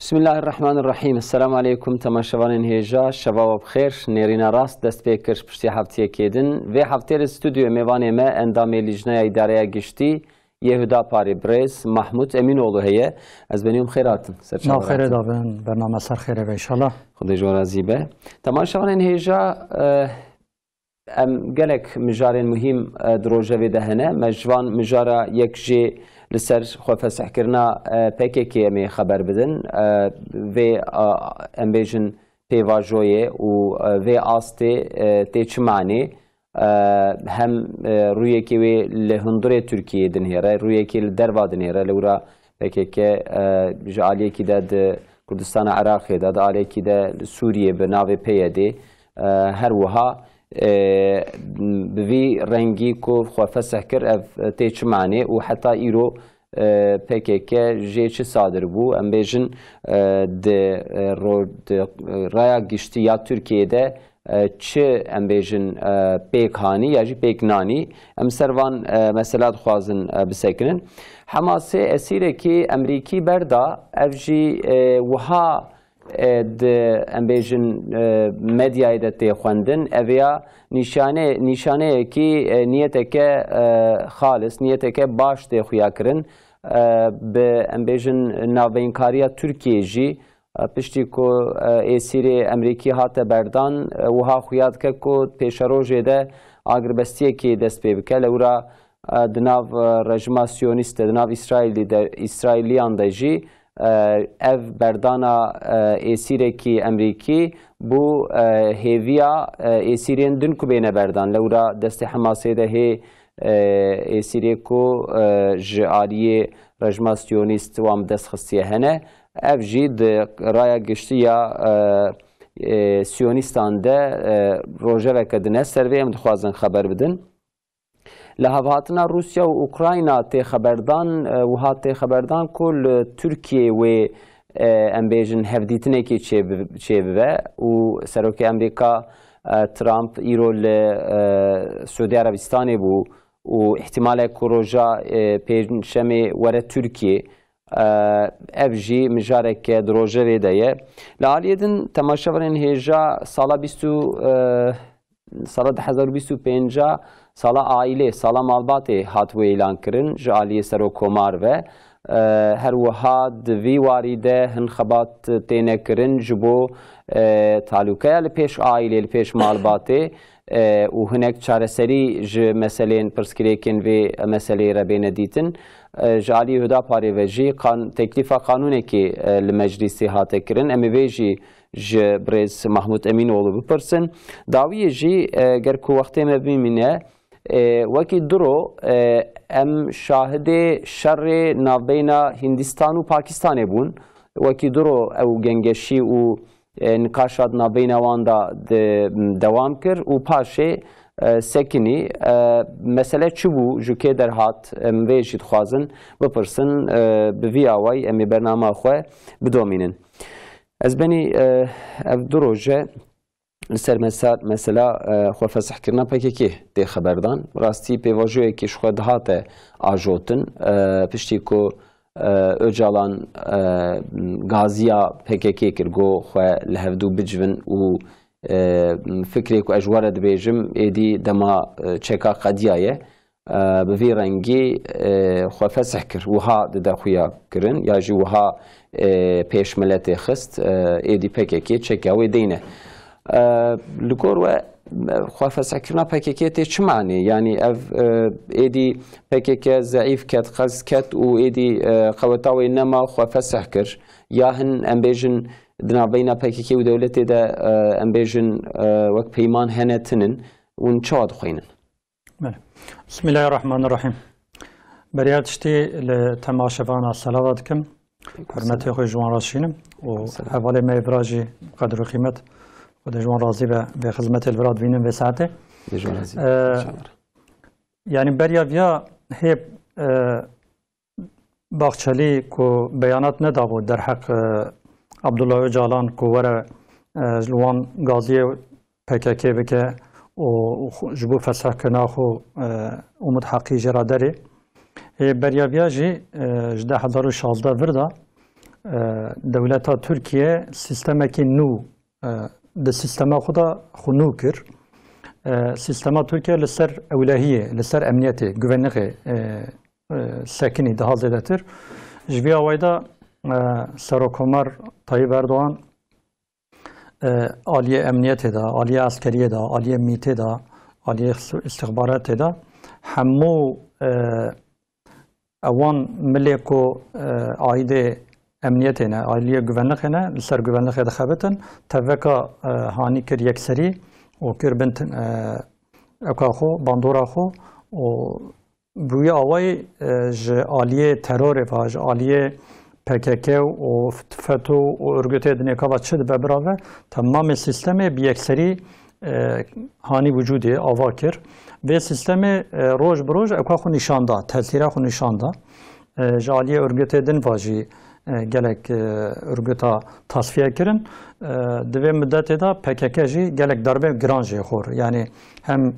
Bismillahirrahmanirrahim. Assalamu alaikum temaşevanên hêja, şeva ve bixêr. Nêrîna rast dest pê kir piştî hefteyekê din. Vê heftê li stûdyoya mêvanê me endamê Lîjneya Îdareya Giştî Yehuda Parê Birêz Mahmud Emînoğlu heye. Ez benîm xêr hatin. Xêr davin, bername ser xêr ve inşallah. Xwedê ji we razî be. Temaşevanên hêja em gelek mijarên muhîm di rojevê de hene. Me ji van mijara yek jê li ser xwefesehkirina PKK em ê xeber bidin. Vê em bêjin pêvajoyê û vê astê tê çi manê hem rûyekê wê li hundirê Tirkiyeyê dinêre, rûyekê li derva dinêre. Li wira PKK ji aliyekî de di Kurdistana Iraqê de, di aliyekî de li Sûriyê bi navê PYD her wiha bi vî rengî ku xwefeseh kir ev tê çi manê û heta îro PKK jê çi sadir bû. Em bêjin di raya giştî ya Tirkiyeyê çi em bêjin pêk hanî ya jî pêk nanî. Em ser van mesela dixwazin bisekinin. Hemasê esîrekî Emerîkî berda ev jî wiha em bêjin medyayê de tê xwendin. Ev ya nîşaneyekî niyeteke xalis, niyeteke baş tê xuya kirin bi em bêjin navbeynkariya Tirkiyeyê jî piştî ku êsîrê Emerîkî hate berdan wiha xuya dike ku pêşerojê de agirbestiyekê dest pê bike. Li wira di nav rejima Siyonîst de di nav İsraîliyan de jî ev berdana êsîrekî Emerîkî bu hêviya êsîrên din ku bêne berdan. Li wira destê Hemasê de hê êsîrê ku ji aliyê rejima Siyonîst wan bi dest xistiye hene. Ev jî di raya giştî ya Siyonîstan de rojeveke dine. Ser vê em dixwazin xeber bidin. Li hevhatina Rusya û Ukrayna tê xeberdan wiha tê xeberdan ku li Tirkiyê wê em bêjin hevdîtinekê çêbibe û Serokê Emerîka Trump îro li Suudi Arabistanê bû û ihtimalek ku roja pênçemê were Tirkiye ev jî mijareke di rojevê de ye. Li aliyê din temaşevanên hêja sala 2025 sala aîlê, sala malbatê hat wê îlan kirin ji aliyê Serokkomar ve her wiha di vî warî de hin xebat têne kirin ji bo talûkeya li pêş aîlê, li pêş malbatê û hinek çareserî ji meselên pirsgirêkên vê meseleyê re bêne dîtin. Ji aliyê Yehuda Parê ve jî teklîfa qanûnekê li meclîsê hate kirin. Em ê vê jî ji Birêz Mahmud Emînoğlu bipirsin. Dawiyê jî ger ku wextê me bimîne wekî diro em şahidê şerrê navbeyna Hindistan û Pakistanê bûn. Wekî diro ew gengeşî û nikaşa navbeyna wan da dewam kir û paşê sekinî mesele çi bû ji kê derhat em vê jî dixwazin bipirsin bi vî awayî em ê bernama xwe bidomînin. Ez benî ev du roje li ser mesela xwefesehkirina PKK tê xeberdan. Rastî pêvajoyekê ji xwe dihate ajotin piştî ku Öcalan gaziya PKK kir got xwe li hevdû bicivin û fikrê ku ez ji we re dibêjim êdî dema çeka qediya ye bi vî rengî xwefeseh kir. Wiha dide xuya kirin ya jî wiha pêşmiletê xist êdî PKK çeka wê deyne. Li gor we xwefesehkirina PKK tê çi manê? Yani ev êdî PKK zeîf ket, xez ket û êdî qeweta wê nema xwefeseh kir ya hin em bêjin di navbeyna PKK û dewletê de em bêjin wek peyman hene tinin hûn çawa dixwînin? Bismillahirrahmanirrahim. Beriya tiştî li temaşevana selava dikim. Hürmetê xwe ji wan rast şînim û hevalê me vira jî qedr û qîmet xwedê ji wan razî be vê xizmetê li vir dibînin vê saetê. Yani beriya viya hêb Baxçelî ku beyanat nedabû derheq Abdullah Öcalan ku were ji wan gaziyê PKK bike û ji bo fesehkirina xwe Umut Heqî jê ra derê. Beriya viya jî ji 2016 vir da دولتا ترکیه سیستمکی نو ده سیستما خدا خونو کر سیستما ترکیه لسر اولهیه لسر امنیته güvenliğe سکنی ده زدتر جوی آوایدا سروکمر طیب اردوغان عالیه امنیته ده عالیه عسکریه ده عالیه میته ده عالیه استخبارات ده همو اوان ملیکو عایده امنیت نه عالیه güvenlik نه لسر güvenlik دخابتن توکا هانی کر یکسری و کر بنت اکاخو باندوراخو و بوی آوای ج عالیه ترور و ج عالیه PKK و فتو و örgüt edineka ve çid bebrave tamam sistemi bir yekseri hani vücudu avakir ve sistemi roj broj ekakhu nişanda tesira khu nişanda jaliye örgüt edin vaji gelek örgüta tasfiye kirin dve müddete da PKK ji gelek darbe granji khor yani hem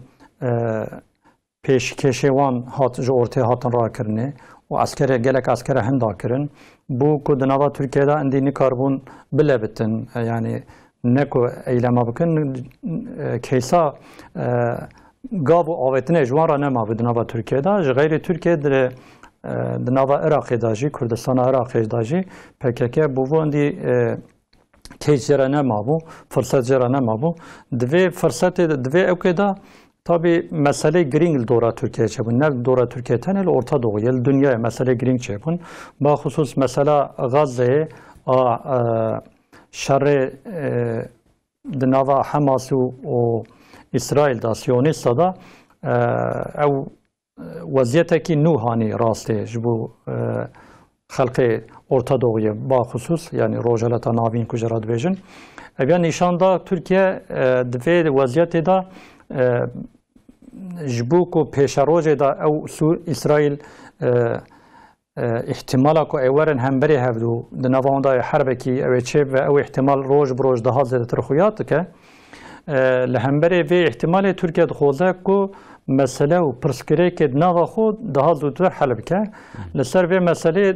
peşkeşevan hat ji ortaya hatın ra kirne و askere gelek askere henda kirin bu ku dinava Türkiye'de endini karbon bile bitin yani ne ku eylema bikin keysa gabu avetine jwara nema bu dinava Türkiye'de gayri Türkiye'de dinava Irak'da ji Kürdistan'a Irak'da ji PKK bu endi keycera nema bu fırsat cera nema bu dve fırsatı dve evkeda tabi mesele green dora Türkiye çabun ne dora Türkiye tenel Orta Doğu yel dünya mesele green çabun bahusus mesela Gazze şerre dinava Hamas و İsrail da Siyonista da ev vaziyeteki nuhani rastı bu halkı Orta Doğu'ya bahusus yani rojalata navin kujarad bejin yani nişanda Türkiye dve vaziyeti da جبوكو پیشروجه دا او سو اسرائیل احتمالا کو ایورن همبری هفدو دنوان دا حربکی او چه و او احتمال روج بروج ده حاضر ترخویات که لهمبری و احتمال ترکیه دخوزه کو مسئله و پرسکره که دنوا خود ده حاضر در حلب که لسر و مسئله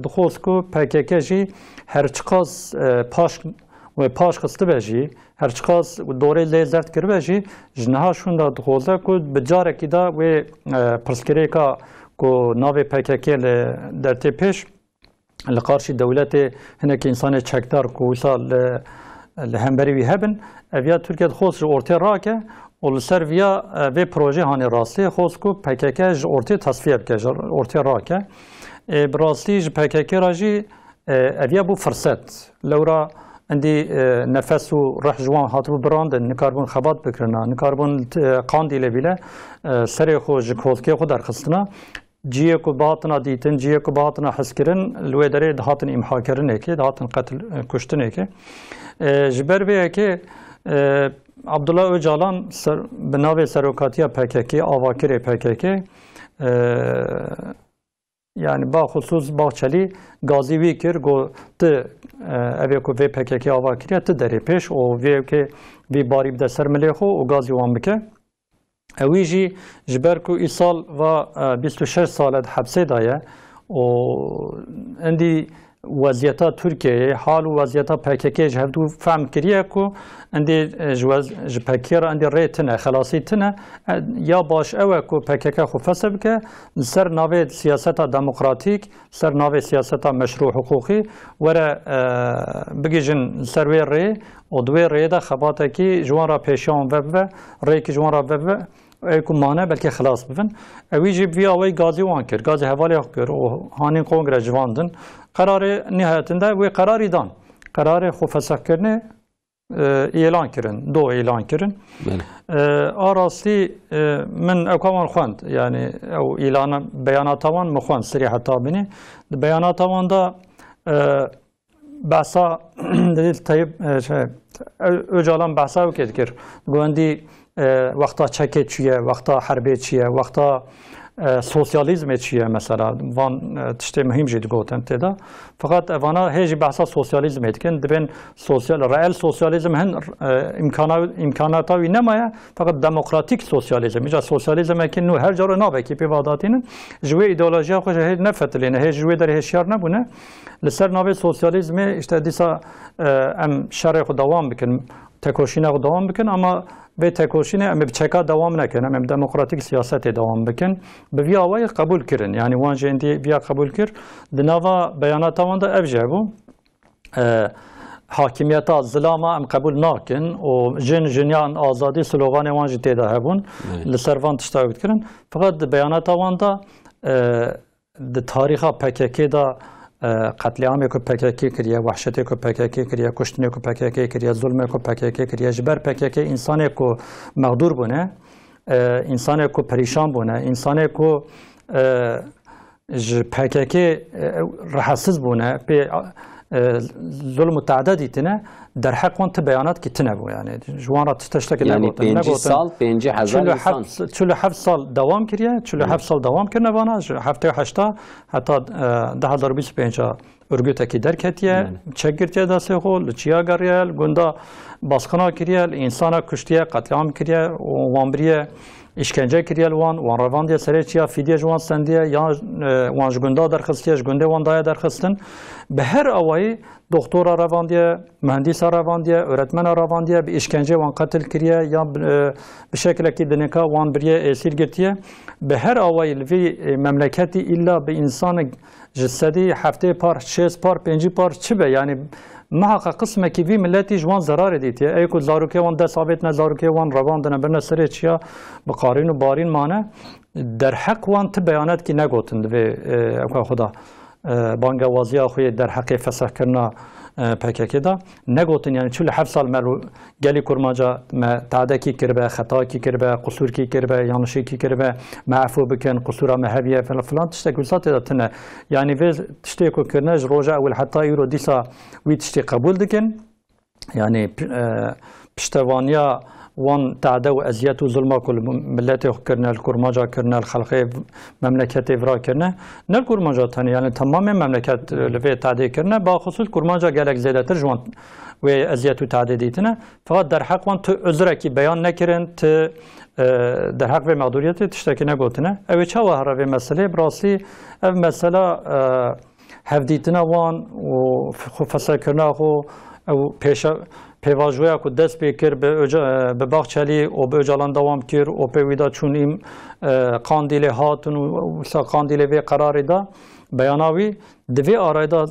دخوز کو پاکیکه جی هرچقاز پاش و پاش خسته بجی هر چقاس دوره لیزرد کرد بجی جنها شون دا دخوزه کود بجاره کی دا و پرسکره کا کو ناوی PKK در تپش لقارشی دولت هنک انسان چکدار کو وصل لهمبری وی هبن اویا ترکیه خوز اورته راکه و سر ویا و پروژه هانی راستی خوز کو PKK اورته تصفیه بکه اورته راکه براستی PKK راجی اویا بو فرصت لورا عندي نفس وراح جوان هاتو براندن نكربون خبات بكرنا نكربون قاندي لبيله سريخو جكولكي خو درخستنا جيكو باطنا ديتن جيكو باطنا حسكرن الويدري دهاتن امحاكرن هيك دهاتن قتل كشتن هيك جبر بيكي عبد الله öcalan بناوي سروكاتيا PKK avakiri PKK yani baxusus Bahçeli Gazi Vikir go te ev ko ve PKK avakiriya te deri peş o ve ke vi barib de sermele xo o Gazi wan bike eviji jber ku isal ve 26 salat hapse daye o endi vaziyeta Türkiye hal vaziyeta PKK jevdu fahm kiriye ku endi PKK endi retine xalasitine ya baş ev ku PKK xu fesebke ser nave siyaseta demokratik ser nave siyaseta meşru hukuki were bigijin serve re o dve re da xabataki jwara peşan ve re ki jwara ve kumane belki xalas bivin eviji vi avay gazi wan kir gazi hevali kir o hanin kongre jwandin kararı nihayetinde ve kararı dan kararı xu fesakirne ilan kirin do ilan kirin arası min evkaman xwand yani o ilana beyanatavan mı xwand sirihata bini beyanatavan da bahsa delil Tayyip Öcalan bahsa vekir güvendi vakta çeke çiye vakta harbe çiye vakta سوسیالیزم چیه مثلا وان تشتی مهم جد گوتن تدا فقط وانا هیچ بحث سوسیالیزم کن دبن سوسیال رئال سوسیالیزم هن امکاناتی نمایه فقط دموکراتیک سوسیالیزم ایجا سوسیالیزم که نو هر جور نابه کی پیواداتین جوی ایدئولوژی خوش هیچ نفتلینه هیچ جوی در هشیار نبونه لسر نابه سوسیالیزم اشته دیسا ام شرع خود دوام بکن تکوشینه خود دوام بکن اما به تکوشینه ام بچکا دوام نکنه ام دموکراتیک سیاست دوام بکن به وی آوای قبول کردن یعنی وان جندی ویا قبول کرد دنوا بیانات وان دا افجابو حاکمیت ظلام ام قبول ناکن و جنیان آزادی سلوگان وان جتی دا هبون لسر وان تشتاق کردن فقط بیانات وان دا تاریخ پککی دا قتل عام کو پککی کریه وحشت کو پککی کریه کشتن کو پککی کریه ظلم کو پککی کریه جبر پککی انسان کو مغدور بونه انسان کو پریشان بونه انسان کو پککی راحتسز بونه به ظلم متعددی تنه در حق وان بیانات کی تنه بو یعنی جوان تشتک یعنی 5 سال 5000 انسان 47 سال دوام کریه 47 سال دوام کرنه وانا هفته 8 حتی 2025 örgüt ki derketiye çekirtiye de sehol çiya gariyel gunda baskına kiriyel insana kuştiye katliam kiriyel vanbriye işkence kiriyel wan ravan diye sereçiya fidye jwan sendiye ya wan jgunda derxistiye jgunde wan daya derxistin be her avayı doktora ravan diye mühendis ravan diye öğretmen ravan diye bir işkence wan katil kiriye ya bir şekilde ki deneka wan biriye esir girtiye be her avayı vi memleketi illa bir insanı جسدی هفته پار 6 پار 5 پار چه به یعنی محقق قسمه کی وی ملتی جوان ضرر دیتی ای کو زاروکه وان د ثابت نه زاروکه وان روان دنه برنه سره چیا به قارین و بارین مانه در حق وان ته بیانات کی نگوتند و اکو خدا بانگ وازیا خو در حق فسخ کرنا پککی دا نگوتن یعنی 47 سال مرو گلی کرماجا ما تعدی کربه خطا کی کربه قصور کی کربه yanlışı کی کربه معفو بکن قصورا مهبیه فلان تشتی گلسات داتنه یعنی وی تشتی کو کرنج روجا اول حتی یورو دیسا وی تشتی قبول دکن یعنی پشتوانیا وان تعدی و اذیت و ظلم کل ملت کرنه الکرماجا کرنه الخلقه مملکت افرا کرنه نه الکرماجا تنی یعنی تمام مملکت لوی تعدی کرنه با خصوص کرماجا گلک زیاده تر جوان و اذیت و تعدی دیتنه فقط در حق وان تو عذر کی بیان نکرن ت در حق و معذوریت تشتکی نگوتنه اوی چه وهره و مسئله براسی او مسئله هفدیتنه وان و فسر کرنه خو او پیشا پیواژویا کو دست بکر به باغچلی و به اجالان دوام کر و پیویدا چون این قاندیل هاتون و سا قاندیل به قرار دا بیاناوی دوی آرایدا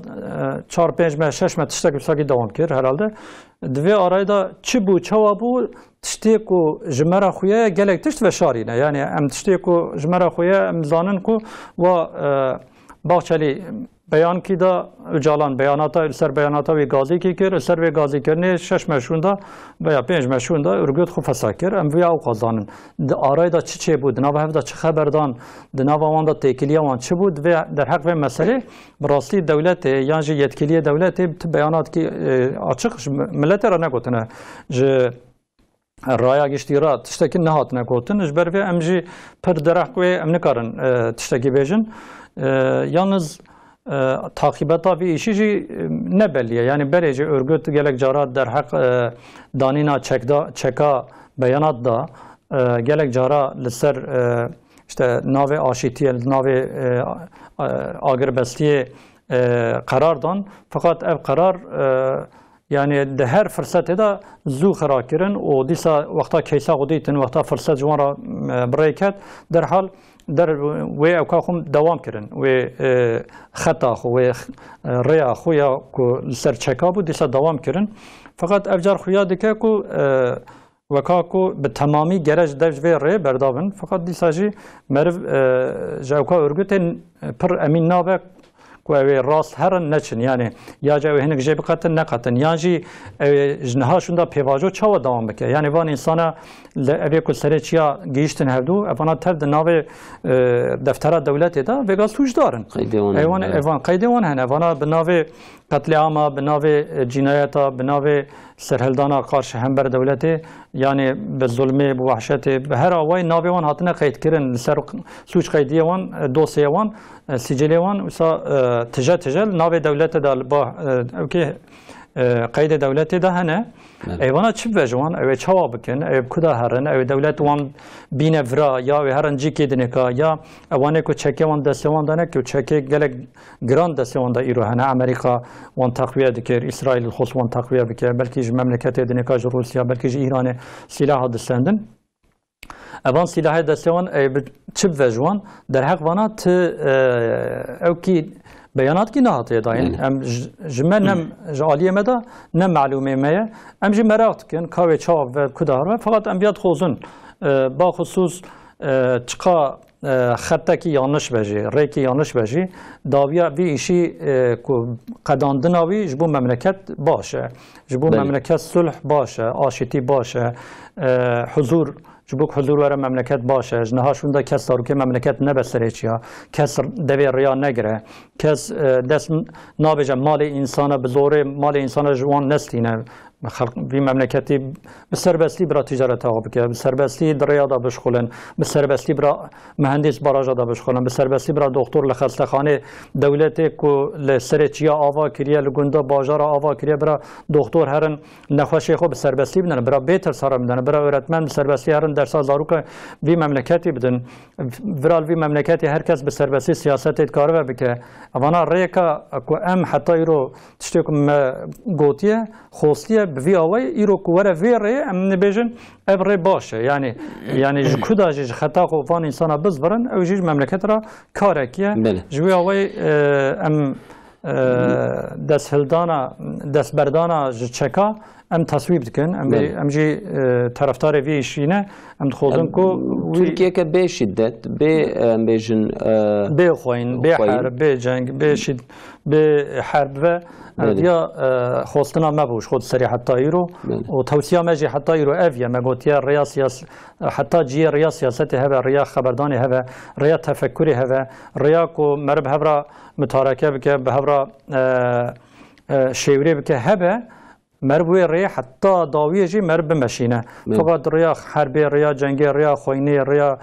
4-5 ماه 6 ماه تشتک بساقی دوام کر هرالده دوی آرایدا چی بو چوا بو تشتی کو جمرا خویا گلک تشت و شارینه یعنی ام تشتی کو جمرا خویا ام زانن کو و باغچلی بیان کی دا اجالان بیاناتا سر بیاناتا وی گازی کی کر سر وی گازی کرنه 6 مشون دا یا 5 مشون دا ارگوت خو فساکر ام وی او قازانن د آرای دا چی بود نو هفدا چه خبردان د نو وان دا تکلیه وان چه بود و در حق و مسئله براستی دولت یعنی yetkili دولت بیانات کی açık ملت را نگوتنه ج رایا گشتی را تشتکی نهات نگوتن اجبر و امجی پر درخ و ام نکارن تشتکی بیجن yalnız takibata bir işi ne belliye yani berece örgüt gelek cara der hak danina çeka beyanat da gelek cara liser işte nave aşitiye nave agerbestiye karardan fakat ev karar yani de her fırsatı da zu xarakirin o disa vakta keysa goditin vakta fırsat jwara بريكات derhal در و اوکاخم دوام کردن و خطا خو و ریا خویا کو سر چکابو دیسا دوام کردن فقط افجار خویا دکه کو وکاکو به تمامی گرج دج و ری بردابن فقط دیسا جی مرو جاوکا örgüten پر امین نابه که راست هرن نچن یعنی یا جای هنگ جیب قطن نقطن یا جی جنهاشون دا پیواجو چاو دوام بکه یعنی وان انسان اوی که سری چیا گیشتن هفدو افانا تر ناو دفتر دولت دا وگاز توش دارن ایوان قیده وان هن افانا به ناو قتل عامه به ناو جنایتا به ناو سرهلدانا قارش هم بر دولته یعنی به ظلمه به وحشت به هر آوای ناو وان هاتنه قید کردن سر سوچ قیدی وان دوسیه وان سجلی وان وسا تجل ناو دولت دا با اوکی قید دولت ده هنه ایوانا چی بجوان اوی چوا بکن اوی کدا هرن اوی دولت وان بین ورا یا اوی هرن جی که دنکا یا اوانه کو چکه وان دسته وان دانه که چکه گلک گران دسته وان دا ایرو هنه امریکا وان تقویه دکر اسرائیل خص وان تقویه بکر بلکه جو مملکت دنکا جو روسیا بلکه جو ایران سلاح دستندن اوان سلاح دسته وان چی بجوان در حق وانا ت اوکی بیانات کی نهاته داین ام جمع نم جالیه مدا نم معلومه میه ام جی مرات کن کاوی چاو و کدار فقط ام بیاد خوزن با خصوص چقا خطه کی یانش بجی ری کی یانش بجی داویا وی ایشی کو قداندن آوی جبو مملکت باشه جبو مملکت صلح باشه آشتی باشه حضور جبوك حضور ورا مملكت باشه جنهاشون دا کس دارو که مملكت نبسره چیا کس دوی ریا نگره کس دست نابجه مال انسان بزوره مال انسان جوان نستینه خلق في مملكتي بالسربسلي برا تجارتها بك بالسربسلي درياضة بشغلن بالسربسلي برا مهندس براجة بشغلن بالسربسلي برا دكتور لخستخانة دولتي كو لسرتشيا آوا كريا لجندا باجارا آوا كريا برا دكتور هرن نخوشي خو بالسربسلي بدن برا بيتر صار بدن برا أورتمن بالسربسلي هرن درس زاروك في مملكتي بدن برا في مملكتي هركس بالسربسلي سياسات كاروا بك أنا ريكا كو أم حتى يرو تشتكم قوتية خوستية بفي أوي يرو كورا فيري أم نبيجن أبري باشه يعني جكودا جيج خطاقو فان إنسانا بزبرن أو جيج مملكت را كاركية جوي أوي أم دس هلدانا دس بردانا جتشكا ام تصویب دکن ام جی طرفدار ویشینه ام دخولن کو ترکیه که به شدت به بیشن به خوین به حرب به جنگ به حرب و یا خواستنا مبوش خود سری حتی ایرو و توصیه مجی حتی ایرو اویا مگوتیا ریا سیاس حتی جی ریا سیاست هوا ریا خبردانی هوا ریا تفکری هوا ریا کو مرب هوا متارکه بکه به هوا شیوری بکه هوا مربوی ریا حتی داویه جی مرب مشینه فقط ریا حربی ریا جنگی ریا خوینی ریا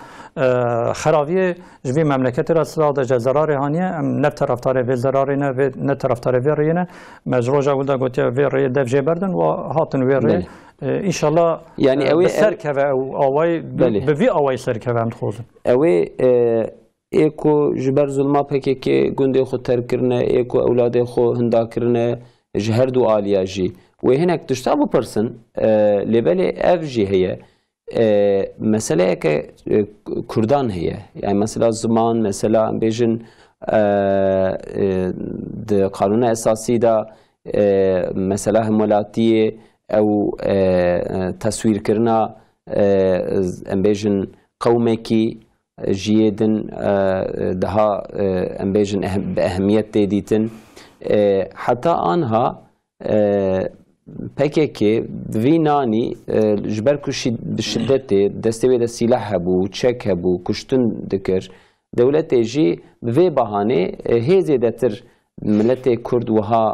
خراویه جوی مملکت را سلاح جزرار هانیه ام نف طرفدار وی زراری نه و نه طرفدار وی ریه مجروجا ولدا گوتیا وی ری دف جی بردن و هاتن وی ری ان شاء الله یعنی اوی سرکه او اوی به وی اوی سرکه هم خوزن اوی ایکو جبر ظلما پکی که گنده خود تر کرنه ایکو اولاد خود هندا کرنه جهر دو آلیا جی و هناك تشتغل برسن لبلي اف جي هي مسألة كردان هي يعني مثلا زمان مثلا بيجن د قانون اساسي دا مثلا همولاتية او تصوير كرنا بيجن قومكي جيدن دها بيجن بأهمية تديتن حتى آنها PKK وی نانی جبر کشید بشدت دستوی د سلاح هبو چک هبو کشتن دکر دولت جی وی بهانه هزی دتر ملت کرد وها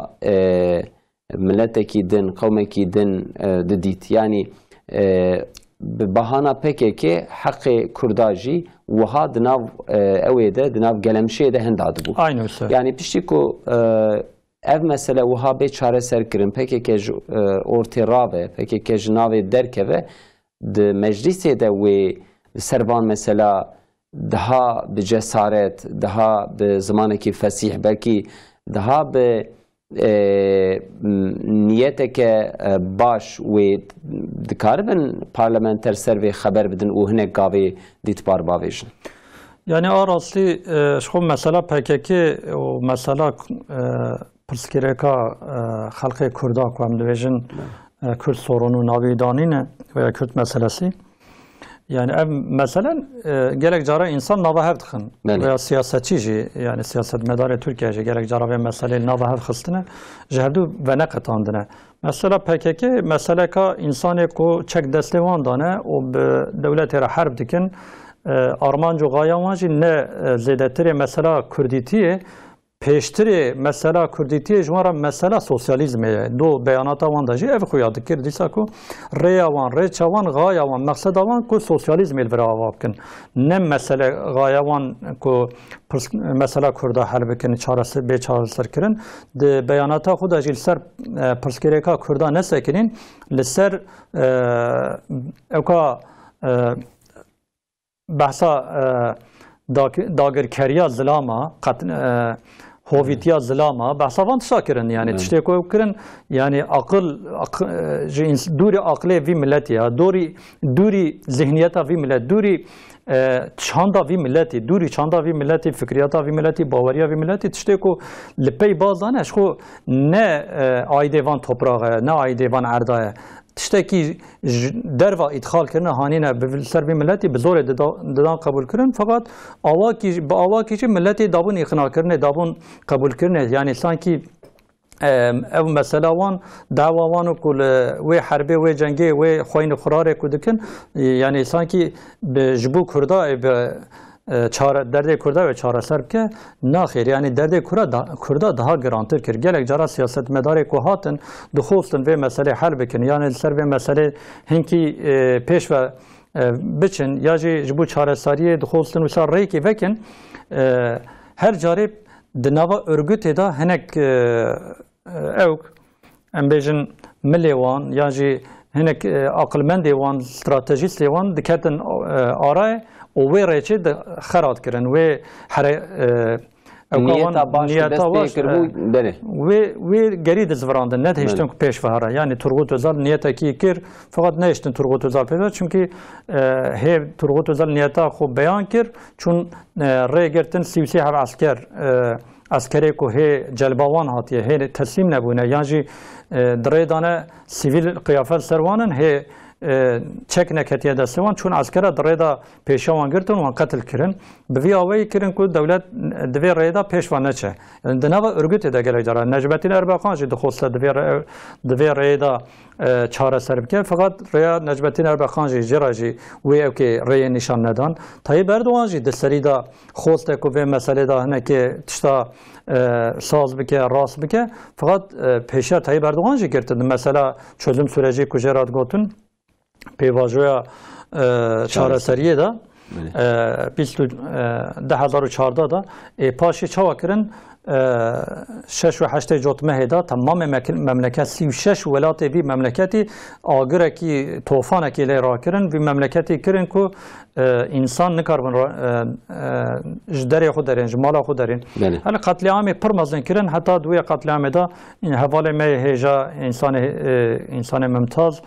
ملت کی دن قوم کی دن ددیت یعنی بهانه PKK حق کرداجی وها دناو اویده دناو گلمشه ده هنداد بو yani pişti ko ev mesele وها به çare ser kirin peki ki ortirave peki ki jnave derkeve de meclise de ve servan mesela daha bir cesaret daha bir zamanki fesih belki daha bir niyeteke baş ve dikarben parlamenter ser ve haber bidin o hene gavi ditbar bavejin yani arasli şu mesela PKK o mesela پرسکرکا خلق کردا که هم دویژن کرد سورون و ناویدانینه و یا کرد مسئلسی يعني مثلا جالك جارا انسان ناظر هفت خن و سیاستچی جی يعني سیاست مدار ترکیه جی جالك جارا به مسئله ناظر هفت خستنه جهدو و نقطاندنه مثلا PKK مسئله که انسانی کو چک دستوان دانه و به دولت را حرب دکن آرمانجو غایوانجی نه زیادتر مثلا کردیتیه پیشتری مثلا کردیتی جوارا مثلا سوسیالیزمه دو بیانات وان داشی اف خویاد کرد دیسا کو ریاوان ریچوان غایوان مقصد وان کو سوسیالیزم الورا واکن نه مثلا غایوان کو مثلا کردا حل بکن چارس به چارسر کرن د بیانات خود اجل سر پرسکریکا کردا نسکنین لسر اوکا بحثا داگرکریا ظلاما هویتیا ظلاما بحثوان تشاکرن يعني تشتكو كرن يعني عقل دوري عقله في ملتي دوري ذهنيتها في ملت دوري چاندا في ملتي دوري چاندا في ملتي فكرياتا في ملتي باوريا في ملتي تشتكو لپی بازانش خو نه آیدوان توپراغه نه آیدوان عردایه تشتكي دروا ادخال كرنا هانينا بسر ملتي بزور ددان قبول كرن فقط اواكي ملتي دابون اقناع كرنه دابون قبول كرنه يعني سانكي او مسألة وان دعوة وانو كل وي حربي وي جنگي وي خوين خراري كودكن يعني سانكي بجبو كردا درد کرده و چاره سر که نخیر یعنی درد کرده daha گرانتر کرد گلک جرا سیاست مداری که هاتن دخوستن و مسئله حل بکن یعنی سر و مسئله هنکی پیش و بچن یا جبو چاره سریه دخوستن و سر ری که وکن هر جارب دنوا örgüt da henek evk em bejin milli wan ya jî hinek aqilmendê wan stratejîstê wan diketin arayê û wê rêçê de xerat kirin wê here wê gerî dizvirandin ne dihiştin ku pêşvehara yani Turgut Özal niyetekî kir fakat nehiştin Turgut Özal pêşver çünkü hêv Turgut Özal niyeta xwe beyan kir çûn rê girtin sîvsî hev esker askerê ku hê celbawan hatiye hê teslim nebûne yan jî dirêdane sivîl qiyafet serwanin hê çek neketiye destewan çûn askera dirêda pêşawan girtin wan qetil kirin bi vî awayî kirin ku dewlet divê rêda pêşva neçe di nava örgütê de gelek cara Necmettin Erbakan jî dixwaste divê rêda çareser bike fakat rêya Necmettin Erbakan jî jêra jî wê evkê rêyê nîşan nedan Tayyip Erdoğan jî di serî da xwaste ku vê meselê da hinekê tişta saz bike rast bike fakat pêşiya Tayyip Erdoğan jî girtin mesela çözüm süreci ku jê re gotin pêvajoya çareseriyê da 2014 da paşê çawa kirin 6 و 8 جوتمه دا تمام مملکت 36 ولات وی مملکتی آگرکی توفانکی لی را کرن وی مملکتی کرن کو انسان نکاربن جدری خود دارین جمال خود دارین هل قتل عام پر مزن کرن حتی دوی قتل عام دا این حواله می هجا انسان ممتاز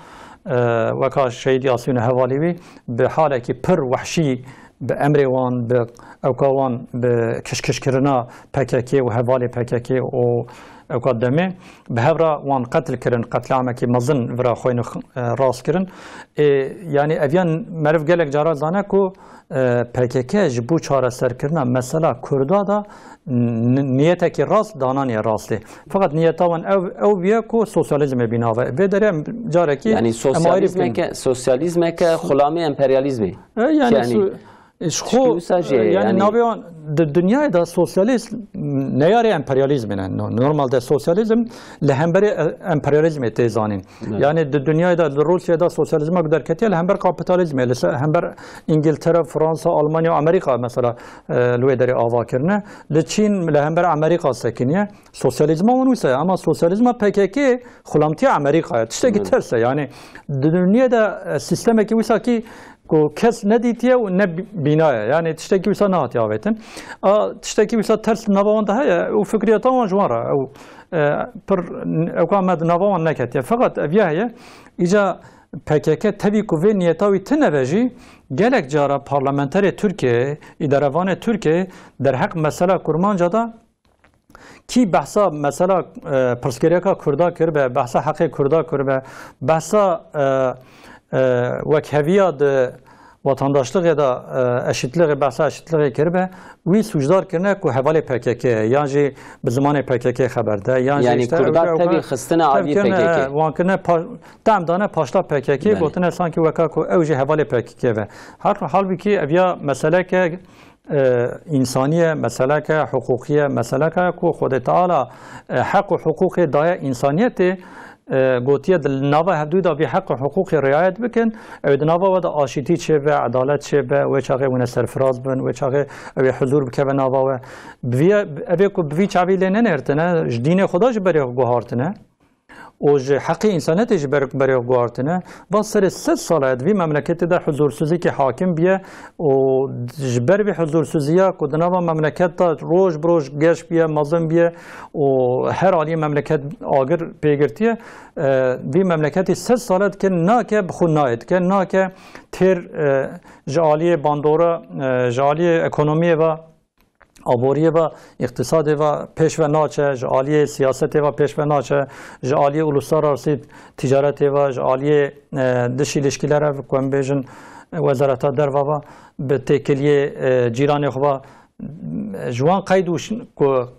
وکا شهید یاسین حوالیوی به حاله که پر وحشی به امر وان به اوکاوان به کشکش کرنا PKK و حوال PKK و اوکاد دمه به هفرا وان قتل کرن قتل عامکی مزن ورا خوین راست کرن یعنی اویان مرف گلک جارا زانه کو PKK جبو چاره سر کرنا مثلا کردا دا نیته کی راست دانانی راسته فقط نیتا وان او بیا کو سوسیالیسم بیناوه و داره جاره کی یعنی سوسیالیسم که غلامی امپریالیسم یعنی yani naviyan dünyada da sosyalist neyari emperyalizm normal de sosyalizm lehemberi emperyalizm tezanin yani dünyada Rusya'da sosyalizme kadar ketiye lehember kapitalizm lehember İngiltere Fransa Almanya Amerika mesela lüederi avakirne Çin lehember Amerika sekiniye sosyalizme onuysa ama sosyalizme PKK xulamti Amerika işte giterse yani dünyada sisteme ki uysa ki کو کس ندیتیه و نه بینایه یعنی تشتکی وسا نهات یاویتن تشتکی وسا ترس نوان ده و فکریت آن جواره او پر اقامت نوان نکتیه فقط اویه ایجا PKK tabii ku ve niyetavi tinevejî gelek cara parlamenter Türkiye idarevan Türkiye derhak mesela kurmancada ki bahsa mesela perskeriyaka Kurda kir be bahsa hakkı Kurda kir be bahsa وەک هەڤیا vatandaşlığı da eşitliği bahsa eşitliği kirbe ve suçlar kirne ku hevali PKK yani bi zamanı PKK haberde yani Kurdlar tabii xistine avi PKK wankine tam dane paşta PKK gotine sanki vaka ku evji hevali PKK ve halbuki evya mesele ke insaniye mesele ke hukukiye mesele ke ku Xwedê Teala hak û hukukê daye insaniyetê gotiye di nava hevdûda vê hak û hukukê riayet bikin ew di nava we de aşîtî çêbe edalet çêbe wê çaxê hûn serfiraz bin wê çaxê ew ê huzur bikeve nava we evê ku bi vî çavî lê nenêrtine ji dînê Xweda ji berê guhartine و ج حقی انسانیت ج برای گوارتنه و سر 3 سال دوی مملکت ده حضورسوزی که حاکم بیه و جبر به حضورسوزیا کدنا و مملکت ده روز بروز گش بیه مازن بیه و هر عالی مملکت آگر پیگرتیه دوی مملکت 3 سالت که نه که بخونایت که نه که تر جالی باندورا جالی اکونومی و آبوری و اقتصاد و پیش و ناچه جالی سیاست و پیش و ناچه جالی uluslararası ticaret و جالی دش ilişkiler و کوم بیژن وزارت دروا و به تکلیه جیران خو جوان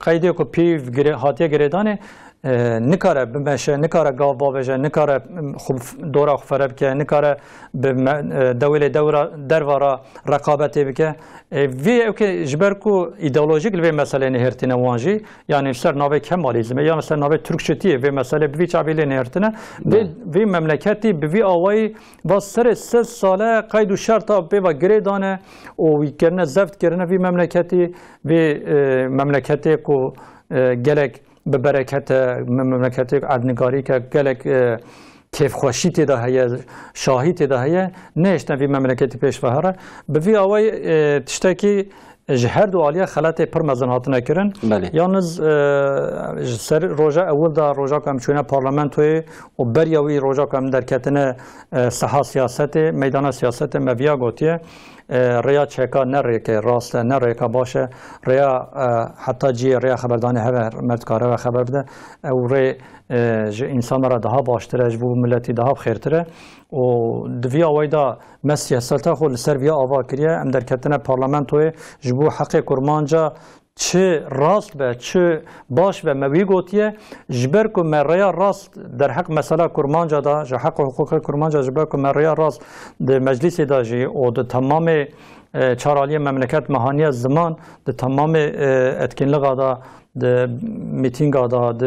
قیدی کو پیو هاتیه گریدانه نکاره بمشه نکاره گاو بابجه نکاره خوب دورا خفرب که نکاره به دوله درورا رقابتی بکه وی اوکی جبرکو ایدئولوژیک لی مسئله نهرتنه وانجی یعنی سر نوع کمالیزم یا سر نوع ترکشتیه و مسئله بی چابیل نهرتنه وی مملکتی بی آوای و سر 3 ساله قید و شرط به و گریدانه و وی کرنه زفت کرنه وی مملکتی وی مملکتی کو گلک به برکت مملکت عدنگاری که گلک کیف خوشی تیده هیه شاهی تیده هیه نیشتن وی مملکتی پیش فهره به وی آوای تشتکی جهر دو عالیه خلط پر مزنات نکرن یعنیز سر روژه اول دا روژه کم چونه پارلمنتوی و بریاوی روژه کم درکتن سحا سیاست میدان سیاست مویا گوتیه ریا چکا نره که راست نره که باشه ریا حتی جی ریا خبردانی هوا مردکاره و خبر بده او ری انسان را ده باشتره جبو ملتی ده بخیرتره و دوی آوای دا مسیحسلتا خود سر ویا آوا کریه ام درکتن پارلمنتوی جبو حق کرمانجا چه راست به چه باش و موی گوتیه جبر کو مریا راست در حق مسئله کرمانجا دا جه حق و حقوق کرمانجا جبر کو مریا راست در مجلس دا جی و در تمام چارالی مملکت مهانی زمان در تمام اتکنلغا دا د میتینگ دا د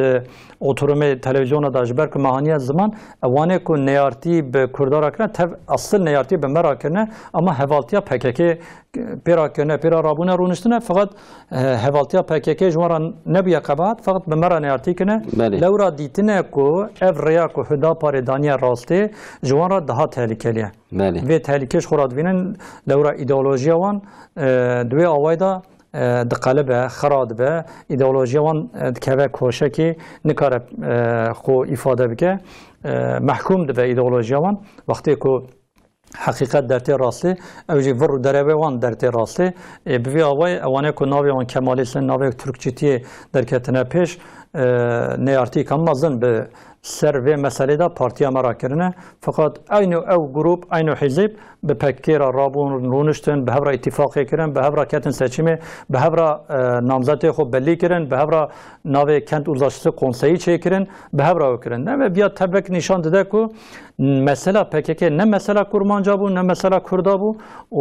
اوتوروم تلویزیون دا جبر که مهانی زمان اوانه کو نیارتی به کردارا کنه تف اصل نیارتی به مرا کنه اما حوالتیا PKK پیرا کنه پیرا رابونه رونشتنه فقط حوالتیا PKK جوارا نبیه قبات فقط به مرا نیارتی کنه لورا دیتنه کو اف ریا کو هدا پاردانی راسته جوارا ده تهلیکلیه و تهلیکش خوراد بینن لورا ایدئولوژی وان دوی آوایدا دقلبه خراد به ایدئولوژی وان دکوه کوشه که نکاره خو ifade بکه محکوم ده به ایدئولوژی وان وقتی که حقیقت در تی راسته اوجی ور دربه وان در تی راسته بوی آوای اوانه که ناوی وان کمالیسن ناوی ترکچیتی در کتنه پیش نیارتی کم مازن به سر و مسئله دا پارتیا مرا کرنه فقط اینو او گروپ اینو حزب به پکیر رابون رونشتن به هفرا اتفاقی کرن به هفرا کتن سچیمه به هفرا نامزد خود بلی کرن به هفرا ناوی کند اوزاشتی قنصهی چه کرن به هفرا کرن نه بیا تبک نشان داده که مسئله PKK نه مسئله کرمانجا بود نه مسئله کردا بود و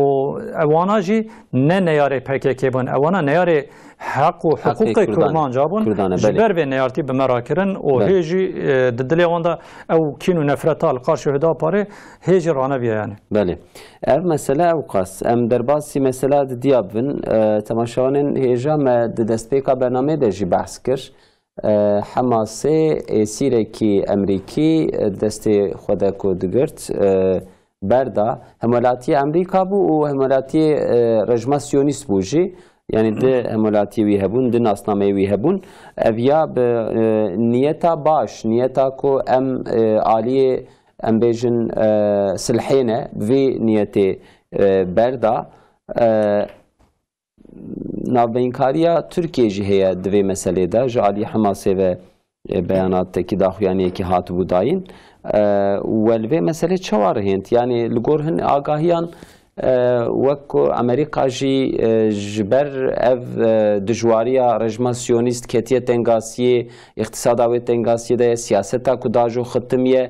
اوانا جی نه نیاره PKK بون اوانا نیاره حق و حقوق کرمانجا بون جبر و نیارتی به مرا کرن و هیجی دلی واندا او کینو نفرتال قارش هدا پاره هیجی رانه بیه یعنی بله ev mesele ev qas em derbasî mesela diyabin temaşawanên hêja me di destpêka bername de jî behs kir Hemasê êsîrekî Emerîkî destê xwe de ku digirt berda Hemwelatiyê Emerîka bû û Hemwelatiyê rejima Siyonîst bû jî yani di hemwelatiyê wî hebûn di nasnameyê wî hebûn ev ya bi niyeta baş niyeta ku em aliyê em bêjin silhêne vê niyetê berda navbeynkariya Tirkiye jî heye di vê meselê de ji alî Hemasê ve beyanattekî daxuyaniyekî hatibû dayîn we li vê meselê çawa rihênt yani li gor hin agahiyan وەکو ئەمریکا ژی ژبەر ئەv دژواریە ڕێژما سیۆنیست کێتیە تەنگاسیێ اقتصادا وێ تەنگاسیەدایە سیاسەتا کو داژ و ختمیە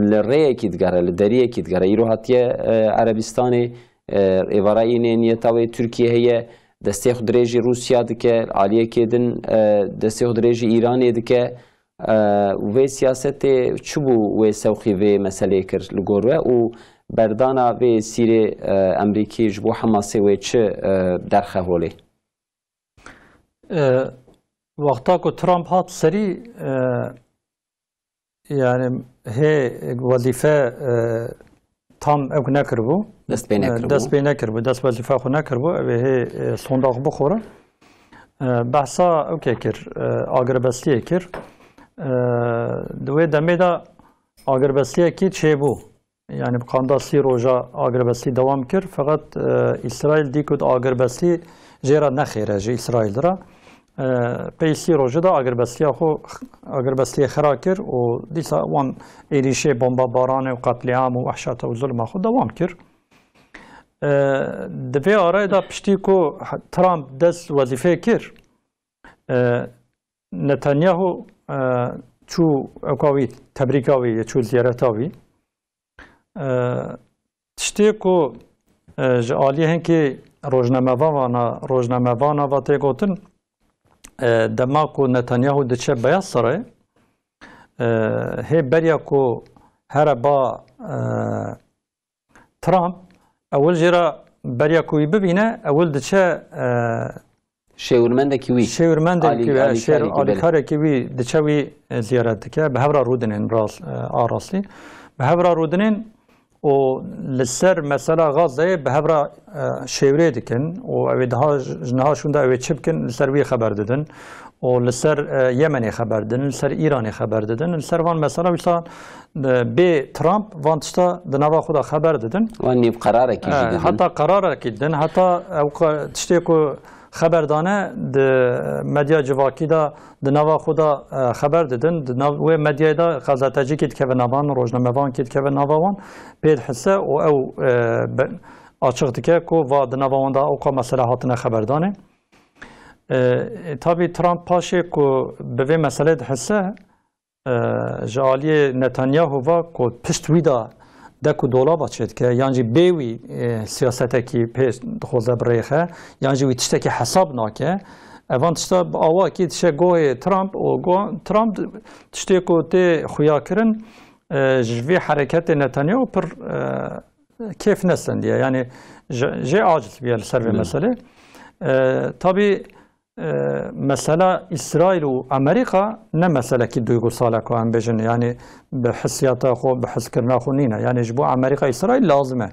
لە ڕێیەکی دگەرە لە دەریەکی دگەرە ئیرۆ هاتیە عەرەبیستانê êvarayî nêniyeta wê Tirkiye heye destê xwe dirêjî Rûsya dike aliyekê din destê xwe dirêjî Îranê dike vê siyasetê çi bû wê sewxî vê meselê kir li gor we û berdana vê sîrê Emerîkî ji bo Hemasê wê çi derxeholê Wexta ku Trump hat serî yani hê wezîfe tam ew nekiribû dest pê nekiribû dest wezîfa xwe nekiribû ew ê hê sonda xwe bixwore behsa ew kir agiribestiyê kir di wê demê de agiribestiyekî çêbû yani qanda sî roja agiribestî dewam kir feqet İsrail dî ku agiribestî jêra nexêre ji İsrail re pey sî rojê de agiribestiyê xira kir û dîsa wan êrîşê bombabaranê û qetliam û wehşeta û zulma xwe dewam kir di vê arayê de piştî ku Trump dest wezîfê kir Netanyahu çû ewka wî tebrîka wî çû ziyareta wî tiştê ku ji aliyê hinkê rojnamevana ve tê gotin dema ku Netanyahu diçe Beyaz Sarayê hê beriya ku here ba Trump ewil jê re beriya ku wî bibîne ewil diçe şêwirmendekî wî alîkarekî wî diçe wî ziyaret dike bi hevra rûdinên arastî bi hevra rûdinên û li ser mesela Gazayê bi hevra şêwirê dikin û ew ê daha ji niha şûn de ew ê çi bikin li ser wî xeber didin û li ser Yemenê xeber didin li ser Îranê xeber didin li ser van mesela wisa bê Trump van tişta di nava xwe de xeber didin wan nîv qerarekî jî didin heta qerarekî didin heta ew tiştê ku xeber dane di medya civakî de di nava xwe de xeber didin di wê medyayê de xezetecîkê dikeve nava wan rojnamevankê dikeve nava wan pê dihise û ew açık dike ku va di nava wan de ewqa mesela hatine xeberdanê tabii Trump paşê ku bi vê meselê dihise ji aliyê Netanyahu ve ku pişt wî de دکو دولابا چید که یعنی بیوی سیاسته کی پیش خوزه بریخه یعنی وی تشته کی حساب ناکه اوان تشته آوا کی تشه گوه ترامپ و ترامپ تشته کو تی خویا کرن جوی حرکت نتانیاهو پر کیف نستن دیه یعنی جه عاجز بیه لسر به مسئله tabi mesela İsrail و Amerika ne mesele ki duygusal ko em bejin yani bi hissiyata xo bi hiskirna xo nîne yani ji bo Amerika İsrail lazım e